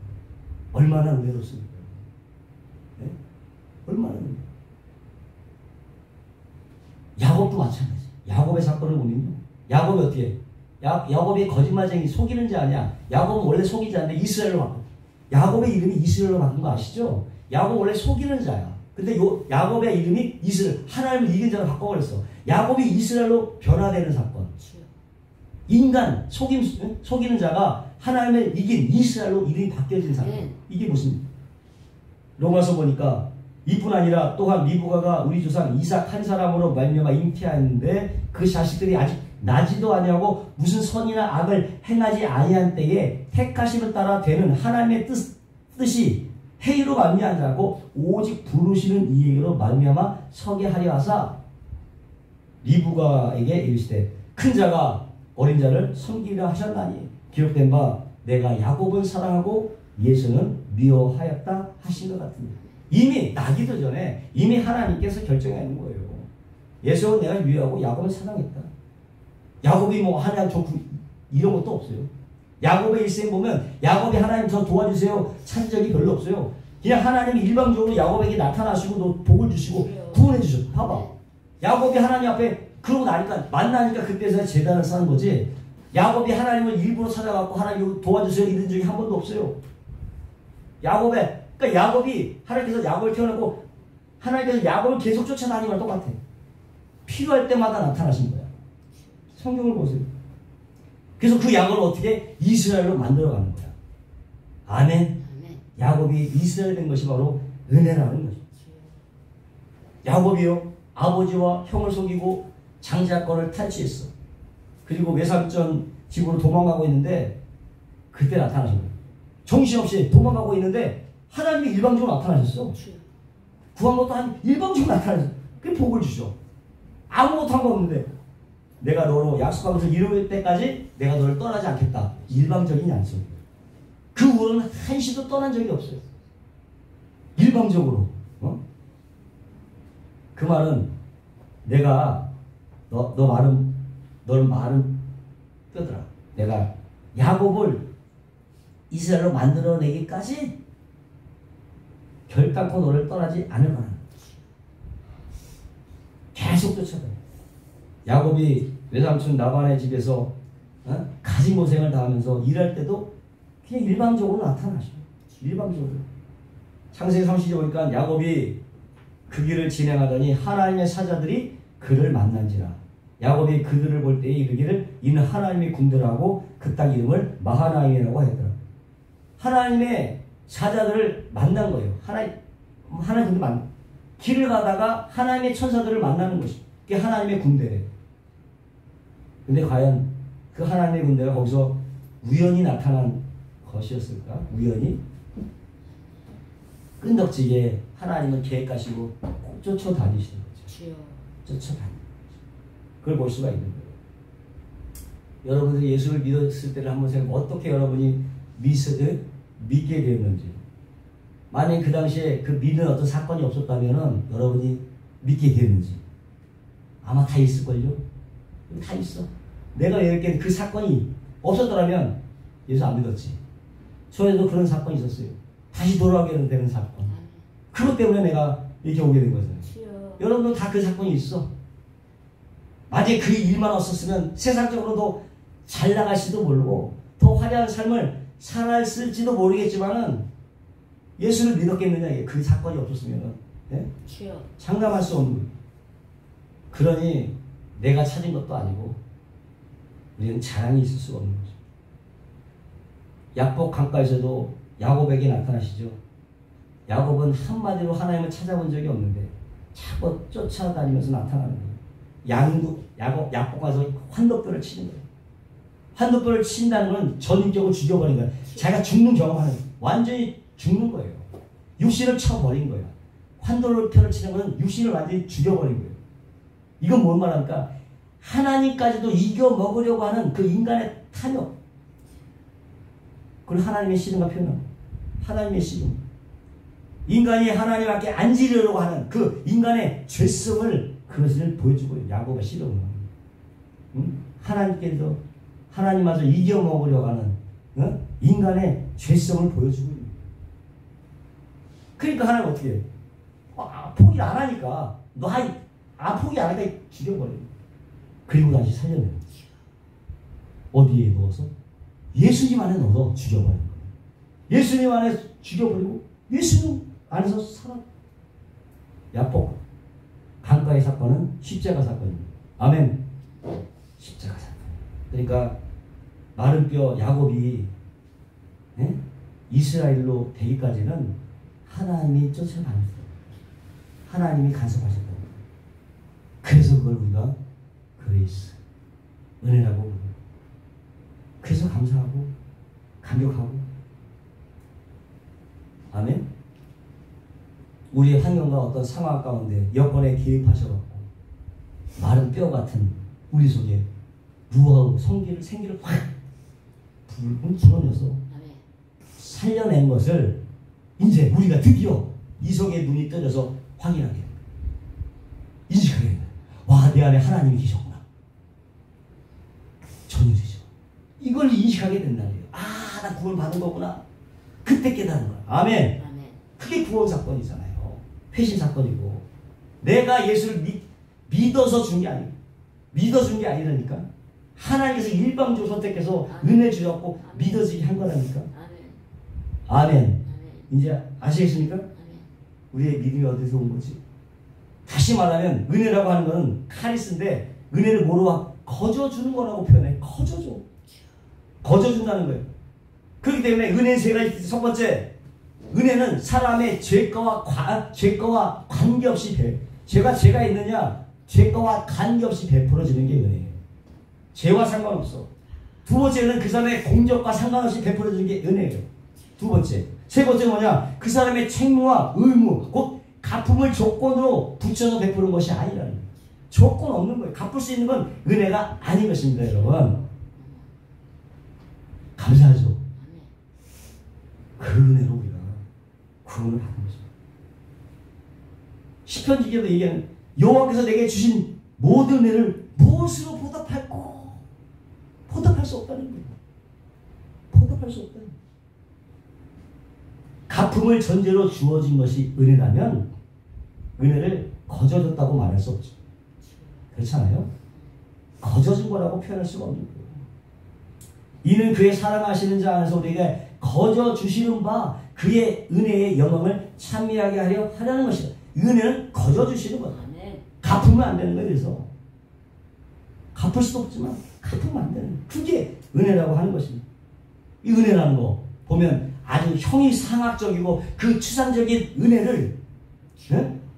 얼마나 은혜롭습니까? 네? 얼마나 은혜롭습니까? 야곱도 마찬가지. 야곱의 사건을 보면요. 야곱이 어떻게 해? 야곱이 거짓말쟁이 속이는 자 아니야. 야곱은 원래 속이지 않는데 이스라엘로 바꾼. 야곱의 이름이 이스라엘로 바꾼 거 아시죠? 야곱 원래 속이는 자야. 근데 야곱의 이름이 이스라엘. 하나님을 이긴 자로 바꿔버렸어. 야곱이 이스라엘로 변화되는 사건. 인간 속이는 자가 하나님을 이긴 이스라엘로 이름이 바뀌어진 사건. 이게 무슨 로마서 보니까 이뿐 아니라 또한 리브가가 우리 조상 이삭 한 사람으로 말미암아 잉태하였는데 그 자식들이 아직 나지도 아니하고 무슨 선이나 악을 행하지 아니한 때에 택하심을 따라 되는 하나님의 뜻이 회의로 말미암지 않고 오직 부르시는 이에게로 말미암아 서게 하려 하사 리브가에게 이르시되 큰 자가 어린 자를 섬기려 하셨나니 기록된 바 내가 야곱은 사랑하고 예수는 미워하였다 하신 것 같습니다. 이미 나기도 전에 이미 하나님께서 결정하는 거예요. 예수는 내가 미워하고 야곱은 사랑했다. 야곱이 뭐 하나님 좋고 이런 것도 없어요. 야곱의 일생 보면 야곱이 하나님 저 도와주세요 찬 적이 별로 없어요. 그냥 하나님이 일방적으로 야곱에게 나타나시고 복을 주시고 구원해 주셨어. 봐봐. 야곱이 하나님 앞에 그러고 나니까 만나니까 그때서야 제단을 쌓는 거지. 야곱이 하나님을 일부러 찾아갖고 하나님 도와주세요 이런 적이 한 번도 없어요. 그러니까 야곱이 하나님께서 야곱을 태어나고 하나님께서 야곱을 계속 쫓아다니는 거랑 똑같아. 필요할 때마다 나타나신 거야. 성경을 보세요. 그래서 그 야곱을 어떻게 이스라엘로 만들어가는 거야. 아멘. 아멘. 야곱이 이스라엘 된 것이 바로 은혜라는 거죠. 야곱이요 아버지와 형을 속이고 장자권을 탈취했어. 그리고 외삼촌 집으로 도망가고 있는데 그때 나타나신 거예요. 정신없이 도망가고 있는데 하나님이 일방적으로 나타나셨어. 구한 것도 한 일방적으로 나타나셨어. 그게 복을 주죠. 아무것도 한 거 없는데 내가 너로 약속한 것을 이룰 때까지 내가 너를 떠나지 않겠다. 일방적인 약속. 그 후로는 한시도 떠난 적이 없어요. 일방적으로. 그 말은 내가 너를 말은 뼈더라. 내가 야곱을 이스라엘로 만들어내기까지 결단코 너를 떠나지 않을 거라. 계속 쫓아가요. 야곱이 외삼촌 라반의 집에서 가진 고생을 다하면서 일할 때도 그냥 일방적으로 나타나죠. 일방적으로. 창세기 30절 보니까 야곱이 그 길을 진행하더니 하나님의 사자들이 그를 만난지라. 야곱이 그들을 볼 때에 이르기를 이는 하나님의 군대라고 그 땅 이름을 마하나임이라고 하였더라. 하나님의 사자들을 만난 거예요. 하나님 군대 길을 가다가 하나님의 천사들을 만나는 것이 그게 하나님의 군대래요. 근데 과연 그 하나님의 군대가 거기서 우연히 나타난 것이었을까? 우연히? 끈덕지게 하나님은 계획하시고 꼭 쫓아다니시는 거죠. 쫓아다니는 거죠. 그걸 볼 수가 있는 거예요. 여러분들이 예수를 믿었을 때를 한번 생각해 어떻게 여러분이 믿게 되었는지. 만약 그 당시에 그 믿는 어떤 사건이 없었다면 여러분이 믿게 되었는지 아마 다 있을걸요? 다 있어. 내가 이렇게 그 사건이 없었더라면 예수 안 믿었지. 저에도 그런 사건이 있었어요. 다시 돌아가게 되는 사건. 그것 때문에 내가 이렇게 오게 된 거잖아요. 여러분도 다 그 사건이 있어. 만약에 그 일만 없었으면 세상적으로도 잘 나갈지도 모르고 더 화려한 삶을 살았을지도 모르겠지만은 예수를 믿었겠느냐. 그 사건이 없었으면은 네? 장담할 수 없는 거예요. 그러니 내가 찾은 것도 아니고 우리는 자랑이 있을 수가 없는 거죠. 야복 강가에서도 야곱에게 나타나시죠. 야곱은 한마디로 하나님을 찾아본 적이 없는데 자꾸 쫓아다니면서 나타나는 거예요. 야복 가서 환도뼈를 치는 거예요. 환도뼈를 친다는 건 전인격을 죽여버린 거예요. 자기가 죽는 경험하는 거예요. 완전히 죽는 거예요. 육신을 쳐버린 거예요. 환도뼈를 치는 건 육신을 완전히 죽여버린 거예요. 이건 뭔 말합니까? 하나님까지도 이겨먹으려고 하는 그 인간의 탐욕. 그걸 하나님의 씨름과 표현합니다. 하나님의 씨름. 인간이 하나님 앞에 앉으려고 하는 그 인간의 죄성을 그것을 보여주고 야곱의 씨름을 합니다. 하나님께서 하나님마저 이겨먹으려고 하는 인간의 죄성을 보여주고 있는 거예요. 그러니까 하나님 어떻게 해요? 포기 안 하니까 포기 안 하니까 죽여버려요. 그리고 다시 살려내요. 어디에 넣어서? 예수님 안에 넣어서 죽여버리는 거예요. 예수님 안에 죽여버리고 예수님 안에서 살아. 야복 강가의 사건은 십자가 사건입니다. 아멘. 십자가 사건. 그러니까 마른 뼈 야곱이 이스라엘로 되기까지는 하나님이 쫓아다녔어요. 하나님이 간섭하셨다고. 그래서 그걸 우리가 그레이스, 은혜라고 부르는. 그래서 감사하고 감격하고. 아멘. 우리의 환경과 어떤 상황 가운데 여건에 개입하셔갖고 마른 뼈 같은 우리 속에 무하고 생기를 확 불어넣어서 살려낸 것을 이제 우리가 드디어 이성의 눈이 떠져서 확인하게 됩니다. 인식하게 됩니다. 와, 내 안에 하나님이 계셨구나. 전율이죠. 이걸 인식하게 된다네요. 아, 나 구원 받은 거구나. 그때 깨닫는 거야. 아멘. 그게 구원 사건이잖아요. 회심 사건이고. 내가 예수를 믿어서 준 게 아니고 믿어준 게 아니라니까. 하나님께서 일방적으로 선택해서 은혜 주셨고 믿어지게 한 거라니까. 아멘. 이제 아시겠습니까? 우리의 믿음이 어디서 온 거지? 다시 말하면 은혜라고 하는 것은 카리스인데 은혜를 뭐로 거저주는 거라고 표현해. 거저줘. 거저준다는 거예요. 그렇기 때문에 은혜 세 가지. 첫 번째, 은혜는 사람의 죄가와 관계없이 죄가 있느냐? 죄가와 관계없이 베풀어지는 게 은혜예요. 죄와 상관없어. 두 번째는 그 사람의 공적과 상관없이 베풀어지는 게 은혜예요. 두 번째. 세 번째는 뭐냐? 그 사람의 책무와 의무, 곧 갚음을 조건으로 붙여서 베푸는 것이 아니라는 거예요. 조건 없는 거예요. 갚을 수 있는 건 은혜가 아닌 것입니다, 여러분. 감사하죠? 그 은혜로 우리가 구원을 받은 것입니다. 시편 기자도 얘기하는 여호와께서 내게 주신 모든 은혜를 무엇으로 보답할꼬? 보답할 수 없다는 거예요. 보답할 수 없다는 거예요. 갚음을 전제로 주어진 것이 은혜라면 은혜를 거저줬다고 말할 수 없죠. 그렇잖아요? 거저준 거라고 표현할 수가 없는 거예요. 이는 그의 사랑하시는 자 안에서 우리에게 거저 주시는 바 그의 은혜의 영광을 찬미하게 하려 하려는 것이다. 은혜는 거저 주시는 거다. 갚으면 안 되는 거예요. 그래서 갚을 수도 없지만 갚으면 안 되는 거예요. 그게 은혜라고 하는 것입니다. 이 은혜라는 거 보면 아주 형이상학적이고 그 추상적인 은혜를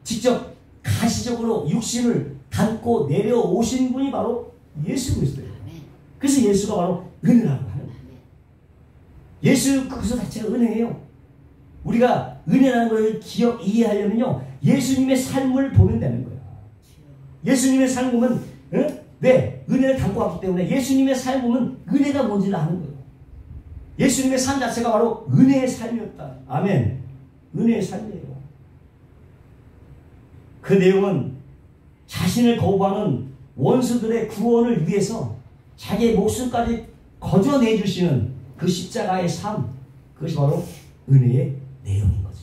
직접 가시적으로 육신을 담고 내려오신 분이 바로 예수 그리스도예요. 그래서 예수가 바로 은혜라고 하는 거예요. 예수 그리스도 자체가 은혜예요. 우리가 은혜라는 것을 이해하려면요, 예수님의 삶을 보면 되는 거예요. 예수님의 삶은 왜? 은혜를 담고 왔기 때문에 예수님의 삶은 은혜가 뭔지를 아는 거예요. 예수님의 삶 자체가 바로 은혜의 삶이었다. 아멘. 은혜의 삶이에요. 그 내용은 자신을 거부하는 원수들의 구원을 위해서 자기의 목숨까지 거저 내주시는 그 십자가의 삶, 그것이 바로 은혜의 내용인 거죠.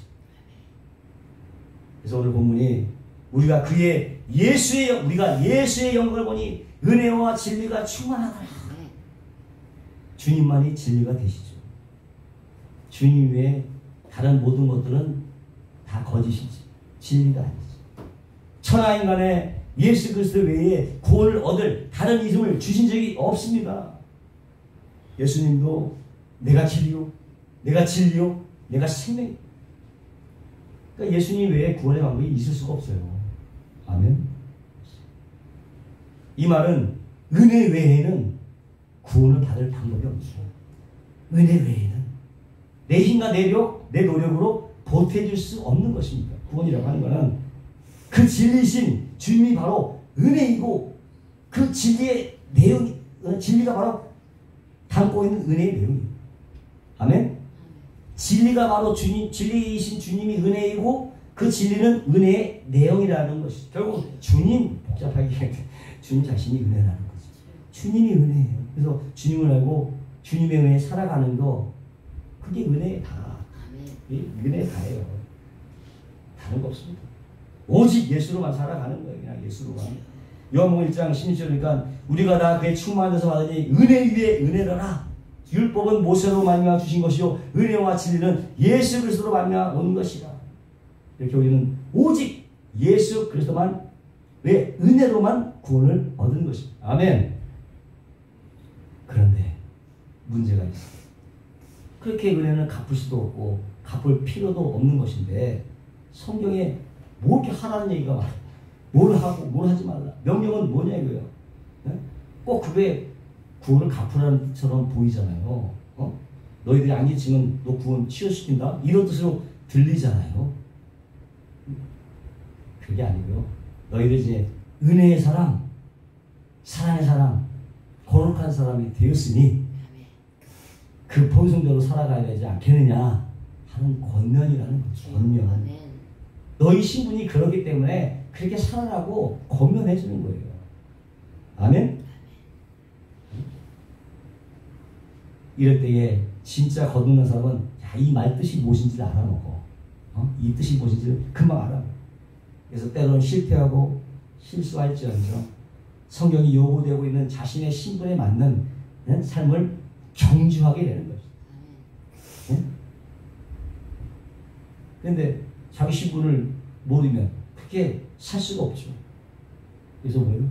그래서 오늘 본문이 우리가 예수의 영광을 보니 은혜와 진리가 충만하더라. 주님만이 진리가 되시죠. 주님 외에 다른 모든 것들은 다 거짓이지 진리가 아니지. 천하인간의 예수 그리스도 외에 구원을 얻을 다른 이름을 주신 적이 없습니다. 예수님도 내가 길이요, 내가 진리요, 내가 생명. 그러니까 예수님 외에 구원의 방법이 있을 수가 없어요. 아멘. 이 말은 은혜 외에는 구원을 받을 방법이 없어요. 은혜 외에는 내 힘과 내 노력으로 보태줄 수 없는 것입니다. 구원이라고 하는 것은 그 진리신 주님이 바로 은혜이고 그 진리의 내용, 진리가 바로 담고 있는 은혜의 내용입니다. 아멘. 진리가 바로 진리이신 주님이 은혜이고 그 진리는 은혜의 내용이라는 것이죠. 결국 주님, 복잡하게 주님 자신이 은혜라는 거죠. 주님이 은혜예요. 그래서 주님을 알고 주님의 은혜에 살아가는 거, 그게 은혜의 다. 은혜의 다예요. 다른 거 없습니다. 오직 예수로만 살아가는 거예요. 그냥 예수로만. 요한복음 1장 16절이니까 우리가 다 그의 충만한 데서 받으니 은혜 위에 은혜로라. 율법은 모세로 말미암아 주신 것이요 은혜와 진리는 예수 그리스도로 말미암아 온 것이라. 이렇게 우리는 오직 예수 그리스도만, 왜? 은혜로만 구원을 얻은 것입니다. 아멘. 그런데 문제가 있어요. 그렇게 은혜는 갚을 수도 없고 갚을 필요도 없는 것인데 성경에 뭐 이렇게 하라는 얘기가 많아요. 뭘 하고 뭘 하지 말라. 명령은 뭐냐 이거예요. 꼭 그게 구원을 갚으라는 처럼 보이잖아요. 너희들이 안 지치면 너 구원 취소시킨다? 이런 뜻으로 들리잖아요. 그게 아니고요. 너희들 이제 은혜의 사람, 사랑의 사람, 거룩한 사람이 되었으니 그 본성대로 살아가야 되지 않겠느냐 하는 권면이라는 거죠. 권면. 너희 신분이 그렇기 때문에 그렇게 살아라고 권면해 주는 거예요. 아멘? 이럴 때에 진짜 거듭난 사람은 야, 이 말 뜻이 무엇인지를 알아먹어. 이 뜻이 무엇인지를 금방 알아. 그래서 때로는 실패하고 실수할지언정 성경이 요구되고 있는 자신의 신분에 맞는 삶을 경주하게 되는 거죠. 그런데 자기 신분을 모르면 그렇게 살 수가 없죠. 그래서 뭐예요?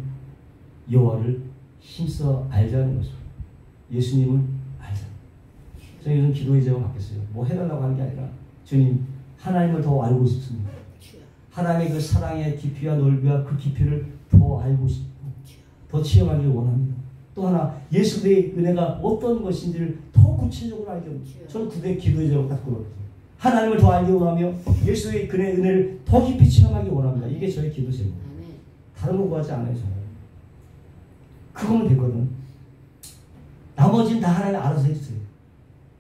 여호와를 힘써 알자는 거죠. 예수님을 알자. 저는 요즘 기도의 제목을 바뀌었어요. 뭐 해달라고 하는 게 아니라 주님, 하나님을 더 알고 싶습니다. 하나님의 그 사랑의 깊이와 넓이와 그 깊이를 더 알고 싶고 더 체험하기를 원합니다. 또 하나 예수의 은혜가 어떤 것인지를 더 구체적으로 알게 합니다. 저는 그게 기도의 제목 딱 그거거든요. 하나님을 더 알기 원하며 예수의 은혜를 더 깊이 체험하기 원합니다. 이게 저의 기도 제목입니다. 다른 거 구하지 않아요. 저는. 그거면 되거든. 나머지는 다 하나님 알아서 해주세요.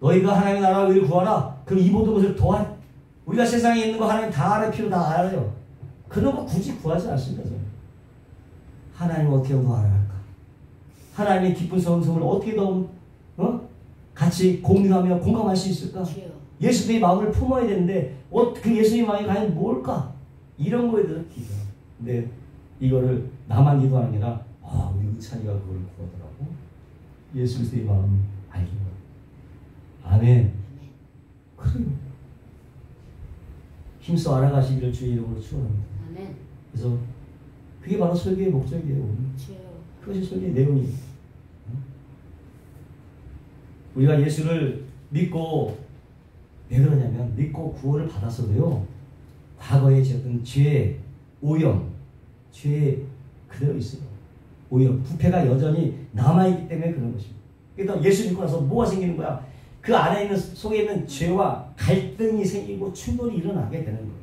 너희가 하나님의 나라와 의를 구하라. 그럼 이 모든 것을 더한 우리가 세상에 있는 거 하나님 다 알아야 필요 다 알아요. 그런 거 굳이 구하지 않습니다. 저는. 하나님을 어떻게 더 알아갈까? 하나님의 기쁜 성성을 어떻게 더 같이 공유하며 공감할 수 있을까? 예수님의 마음을 품어야 되는데 그 예수님의 마음이 과연 뭘까? 이런 거에 대해서 기도. 근데 이거를 나만 기도하는 게 아니라 우리 의찬이가 그걸 구하더라고. 예수 그리스도의 마음 알기 바랍니다. 아멘. 그래요. 힘써 알아가시기를 주의 이름으로 축원합니다. 아멘. 그래서 그게 바로 설교의 목적이에요. 그것이 설교의 내용이에요. 우리가 예수를 믿고 왜 그러냐면 믿고 구원을 받았어도요. 과거에 지었던 죄, 오염, 죄 그대로 있어요. 오염, 부패가 여전히 남아있기 때문에 그런 것입니다. 그러니까 예수 믿고 나서 뭐가 생기는 거야? 그 안에 있는 속에 있는 죄와 갈등이 생기고 충돌이 일어나게 되는 거예요.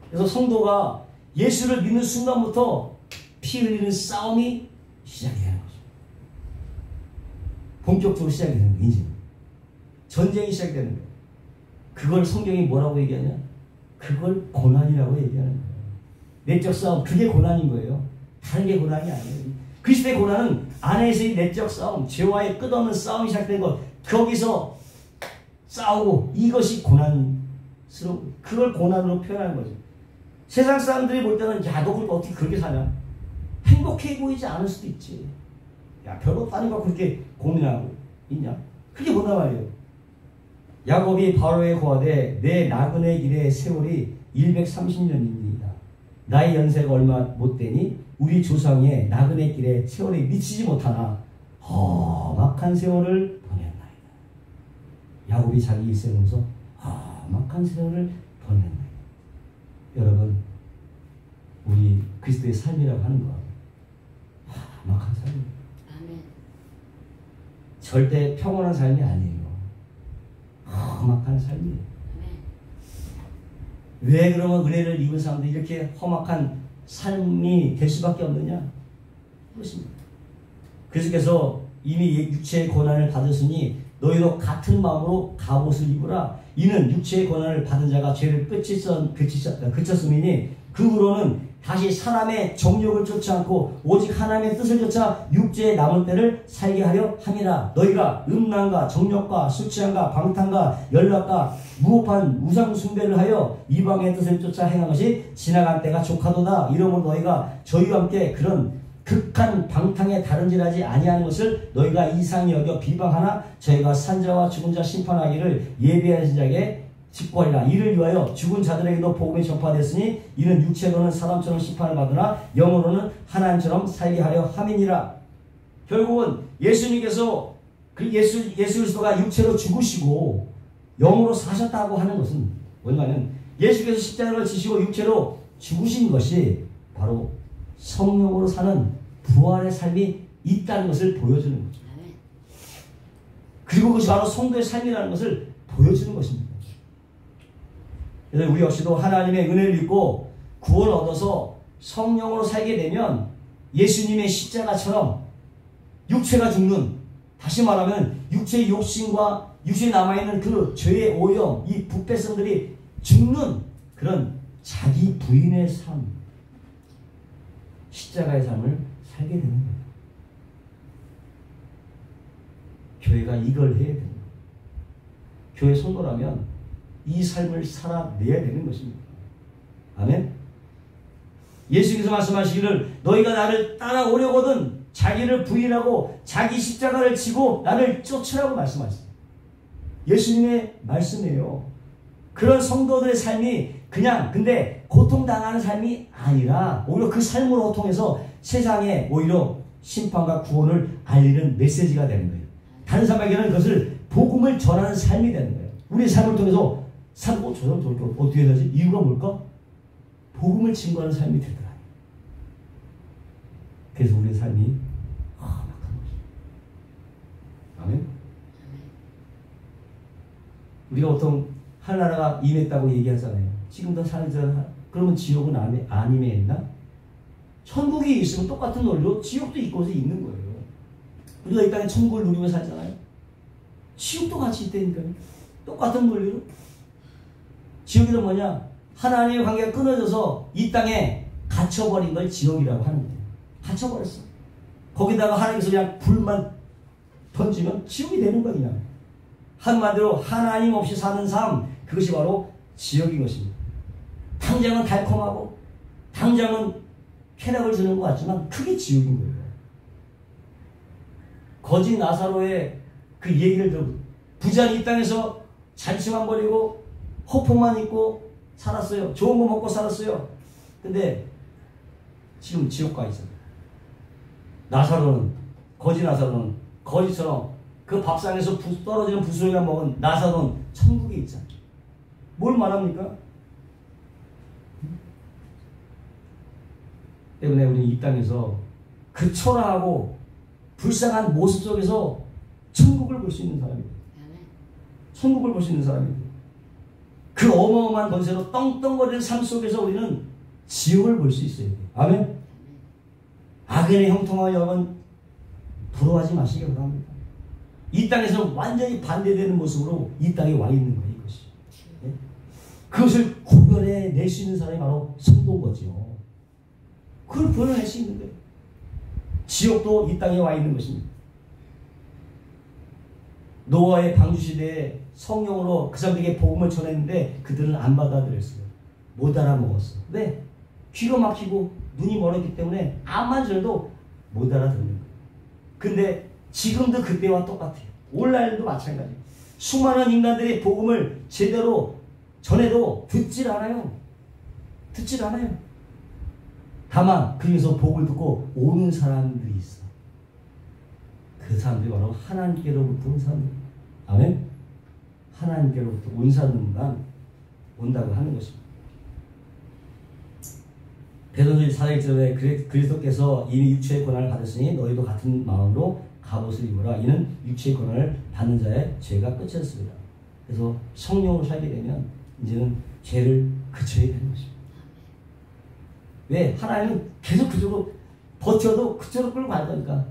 그래서 성도가 예수를 믿는 순간부터 피 흘리는 싸움이 시작이 되는 거죠. 본격적으로 시작이 되는 거예요. 이제 전쟁이 시작되는 거예요. 그걸 성경이 뭐라고 얘기하냐? 그걸 고난이라고 얘기하는 거예요. 내적 싸움, 그게 고난인 거예요. 다른 게 고난이 아니에요. 그리스도의 고난은 안에서의 내적 싸움, 죄와의 끝없는 싸움이 시작된 것, 거기서 싸우고 이것이 고난스러운, 그걸 고난으로 표현하는 거죠. 세상 사람들이 볼 때는 야, 너 어떻게 그렇게 사냐? 행복해 보이지 않을 수도 있지. 야, 별것도 아니고 그렇게 고민하고 있냐? 그게 뭐냐 말이에요. 야곱이 바로에 고하되 내 나그네 길의 세월이 130년입니다. 나의 연세가 얼마 못되니 우리 조상의 나그네 길에 세월이 미치지 못하나 험악한 세월을 보냈나이다. 야곱이 자기 일생을 보면서 험악한 세월을 보냈나이다. 여러분, 우리 그리스도의 삶이라고 하는 거 험악한 삶이에요. 아멘. 절대 평온한 삶이 아니에요. 험악한 삶이에요. 아멘. 왜 그러면 은혜를 입은 사람들이 이렇게 험악한 삶이 될 수밖에 없느냐? 그렇습니다. 그래서 이미 육체의 고난을 받았으니 너희도 같은 마음으로 갑옷을 입으라. 이는 육체의 고난을 받은 자가 죄를 그쳤음이니 그 후로는 다시 사람의 정욕을 쫓지 않고 오직 하나님의 뜻을 쫓아 육체의 남은 때를 살게 하려 함이라. 너희가 음란과 정욕과 술 취함과 방탕과 연락과 무법한 우상 숭배를 하여 이방의 뜻을 쫓아 행한 것이 지나간 때가 족하도다. 이러므로 너희가 저희와 함께 그런 극한 방탕에 다른질하지 아니하는 것을 너희가 이상히 여겨 비방하나 저희가 산자와 죽은 자 심판하기를 예비하신 자에게 직구하리라. 이를 위하여 죽은 자들에게도 복음이 전파되었으니 이는 육체로는 사람처럼 심판을 받으나 영으로는 하나님처럼 살게 하려 함이니라. 결국은 예수님께서 예수 그리스도가 육체로 죽으시고 영으로 사셨다고 하는 것은 뭐냐면 예수께서 십자가를 지시고 육체로 죽으신 것이 바로 성령으로 사는 부활의 삶이 있다는 것을 보여주는 거죠. 그리고 그것이 바로 성도의 삶이라는 것을 보여주는 것입니다. 그래서 우리 역시도 하나님의 은혜를 믿고 구원을 얻어서 성령으로 살게 되면 예수님의 십자가처럼 육체가 죽는, 다시 말하면 육체의 욕심과 육체에 남아있는 그 죄의 오염, 이 부패성들이 죽는 그런 자기 부인의 삶, 십자가의 삶을 살게 되는 거예요. 교회가 이걸 해야 됩니다. 교회 성도라면 이 삶을 살아내야 되는 것입니다. 아멘. 예수께서 말씀하시기를 너희가 나를 따라오려거든 자기를 부인하고 자기 십자가를 지고 나를 쫓으라고 말씀하셨어요. 예수님의 말씀이에요. 그런 성도들의 삶이 그냥 근데 고통당하는 삶이 아니라 오히려 그 삶으로 통해서 세상에 오히려 심판과 구원을 알리는 메시지가 되는 거예요. 다른 사람에게는 그것을 복음을 전하는 삶이 되는 거예요. 우리의 삶을 통해서 살고 저 사람 저렇게 어떻게 해야 되지? 이유가 뭘까? 복음을 증거하는 삶이 되더라. 그래서 우리의 삶이 막한 것이죠. 아멘. 우리가 보통 하늘나라가 임했다고 얘기하잖아요. 지금도 살잖아. 그러면 지옥은 안 임했나? 천국이 있으면 똑같은 논리로 지옥도 있고서 있는 거예요. 우리가 이 땅에 천국을 누리며 살잖아요. 지옥도 같이 있다니까요. 똑같은 논리로. 지옥이란 뭐냐? 하나님의 관계가 끊어져서 이 땅에 갇혀버린 걸 지옥이라고 하는 거예요. 갇혀버렸어. 거기다가 하나님께서 그냥 불만 던지면 지옥이 되는 거야 그냥. 한마디로 하나님 없이 사는 삶, 그것이 바로 지옥인 것입니다. 당장은 달콤하고 당장은 쾌락을 주는 것 같지만 그게 지옥인 거예요. 거지 나사로의 그 얘기를 들어 부자는 이 땅에서 잔치만 벌이고 호풍만 입고 살았어요. 좋은 거 먹고 살았어요. 근데 지금 지옥 가 있어요. 나사로는 거지 나사로는 거지처럼 그 밥상에서 떨어지는 부스러기만 먹은 나사로는 천국에 있잖아요. 뭘 말합니까? 때문에 우리는 이 땅에서 그 초라하고 불쌍한 모습 속에서 천국을 볼 수 있는 사람입니다. 천국을 볼 수 있는 사람입니다. 그 어마어마한 권세로 떵떵거리는 삶 속에서 우리는 지옥을 볼 수 있어요. 아멘. 악인의 형통한 여러분 부러워하지 마시기 바랍니다. 이 땅에서 완전히 반대되는 모습으로 이 땅에 와 있는 거예요. 이것이. 네? 그것을 구별해낼 수 있는 사람이 바로 성도인 거죠. 그걸 구별해낼 수 있는 거예요. 지옥도 이 땅에 와 있는 것입니다. 노아의 방주시대에 성령으로 그 사람들에게 복음을 전했는데 그들은 안 받아들였어요. 못 알아먹었어. 왜? 귀가 막히고 눈이 멀었기 때문에 암만 전해도 못 알아듣는 거예요. 근데 지금도 그때와 똑같아요. 오늘날도 마찬가지예요. 수많은 인간들이 복음을 제대로 전해도 듣질 않아요. 듣질 않아요. 다만 그중에서 복을 듣고 오는 사람들이 있어. 그 사람들이 바로 하나님께로부터 온 사람들. 아멘? 하나님께로부터 온 사람만 온다고 하는 것입니다. 베드로전서 4장에 그리스도께서 이미 육체의 고난을 받았으니 너희도 같은 마음으로 갑옷을 입어라. 이는 육체의 고난을 받는 자의 죄가 끝이었습니다. 그래서 성령으로 살게 되면 이제는 죄를 그쳐야 되는 것입니다. 왜? 하나님은 계속 그쪽으로 버텨도 그쪽으로 끌고 간다니까.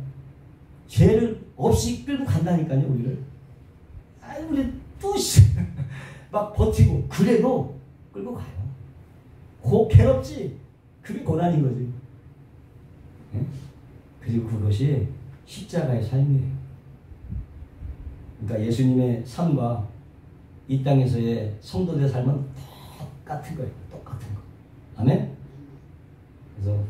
죄를 없이 끌고 간다니까요, 우리를. 아이, 우리 또, 막 버티고, 그래도 끌고 가요. 괴롭지? 그게 고난인 거지. 네? 그리고 그것이 십자가의 삶이에요. 그러니까 예수님의 삶과 이 땅에서의 성도들의 삶은 똑같은 거예요. 똑같은 거. 아멘? 그래서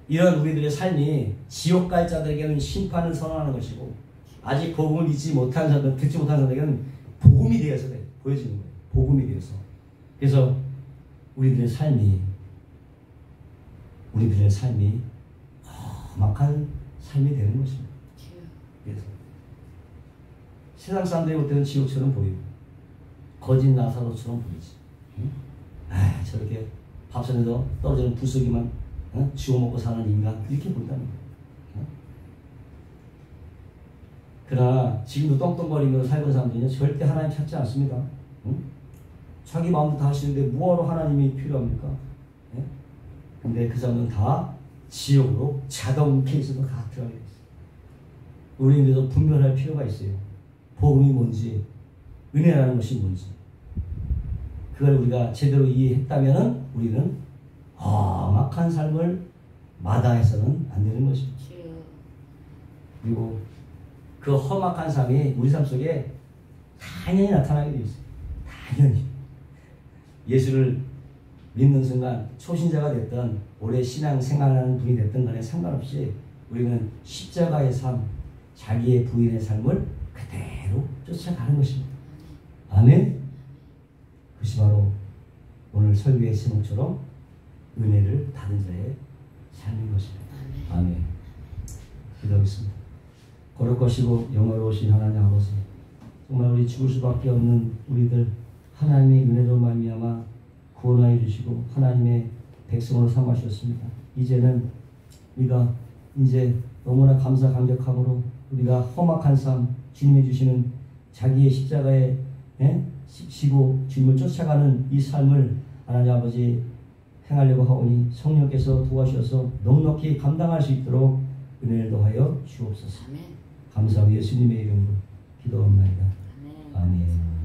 이런 우리들의 삶이 지옥 갈 자들에게는 심판을 선언하는 것이고 아직 복음을 믿지 못한 사람들, 듣지 못한 사람들에게는 복음이 되어서 보여지는 거예요. 복음이 되어서. 그래서 우리들의 삶이 험악한 삶이 되는 것입니다. 그래서 세상 사람들이 볼 때는 지옥처럼 보이고 거짓 나사로처럼 보이지. 응? 아, 저렇게 밥상에서 떨어지는 부스기만 주워 먹고 사는 인간 이렇게 본다는 거예요. 응? 그러나 지금도 떵떵거리면서 살던 사람들은 절대 하나님 찾지 않습니다. 응? 자기 마음도 다 하시는데 뭐하러 하나님이 필요합니까? 예? 근데 그 사람은 다 지옥으로 자동 케이스로 다 들어가게 있어요. 우리는 그래서 분별할 필요가 있어요. 복음이 뭔지, 은혜라는 것이 뭔지. 그걸 우리가 제대로 이해했다면 우리는 험악한 삶을 마다해서는 안 되는 것입니다. 그리고 그 험악한 삶이 우리 삶 속에 당연히 나타나게 되어 있어요. 당연히. 예수를 믿는 순간 초신자가 됐던 오래 신앙 생활하는 분이 됐던 간에 상관없이 우리는 십자가의 삶, 자기의 부인의 삶을 그대로 쫓아가는 것입니다. 아멘? 그것이 바로 오늘 설교의 제목처럼 은혜를 받은 자의 삶인 것입니다. 아멘. 기도하겠습니다. 거룩하시고 영화로우신 하나님 아버지, 정말 우리 죽을 수밖에 없는 우리들 하나님의 은혜로 말미암아 구원하여 주시고 하나님의 백성으로 삼으셨습니다. 이제는 우리가 이제 너무나 감사 감격함으로 우리가 험악한 삶, 주님이 주시는 자기의 십자가에 지고 주님을 쫓아가는 이 삶을 하나님 아버지 행하려고 하오니 성령께서 도와주셔서 넉넉히 감당할 수 있도록 은혜를 더하여 주옵소서. 감사하며 예수님의 이름으로 기도합니다. 아멘.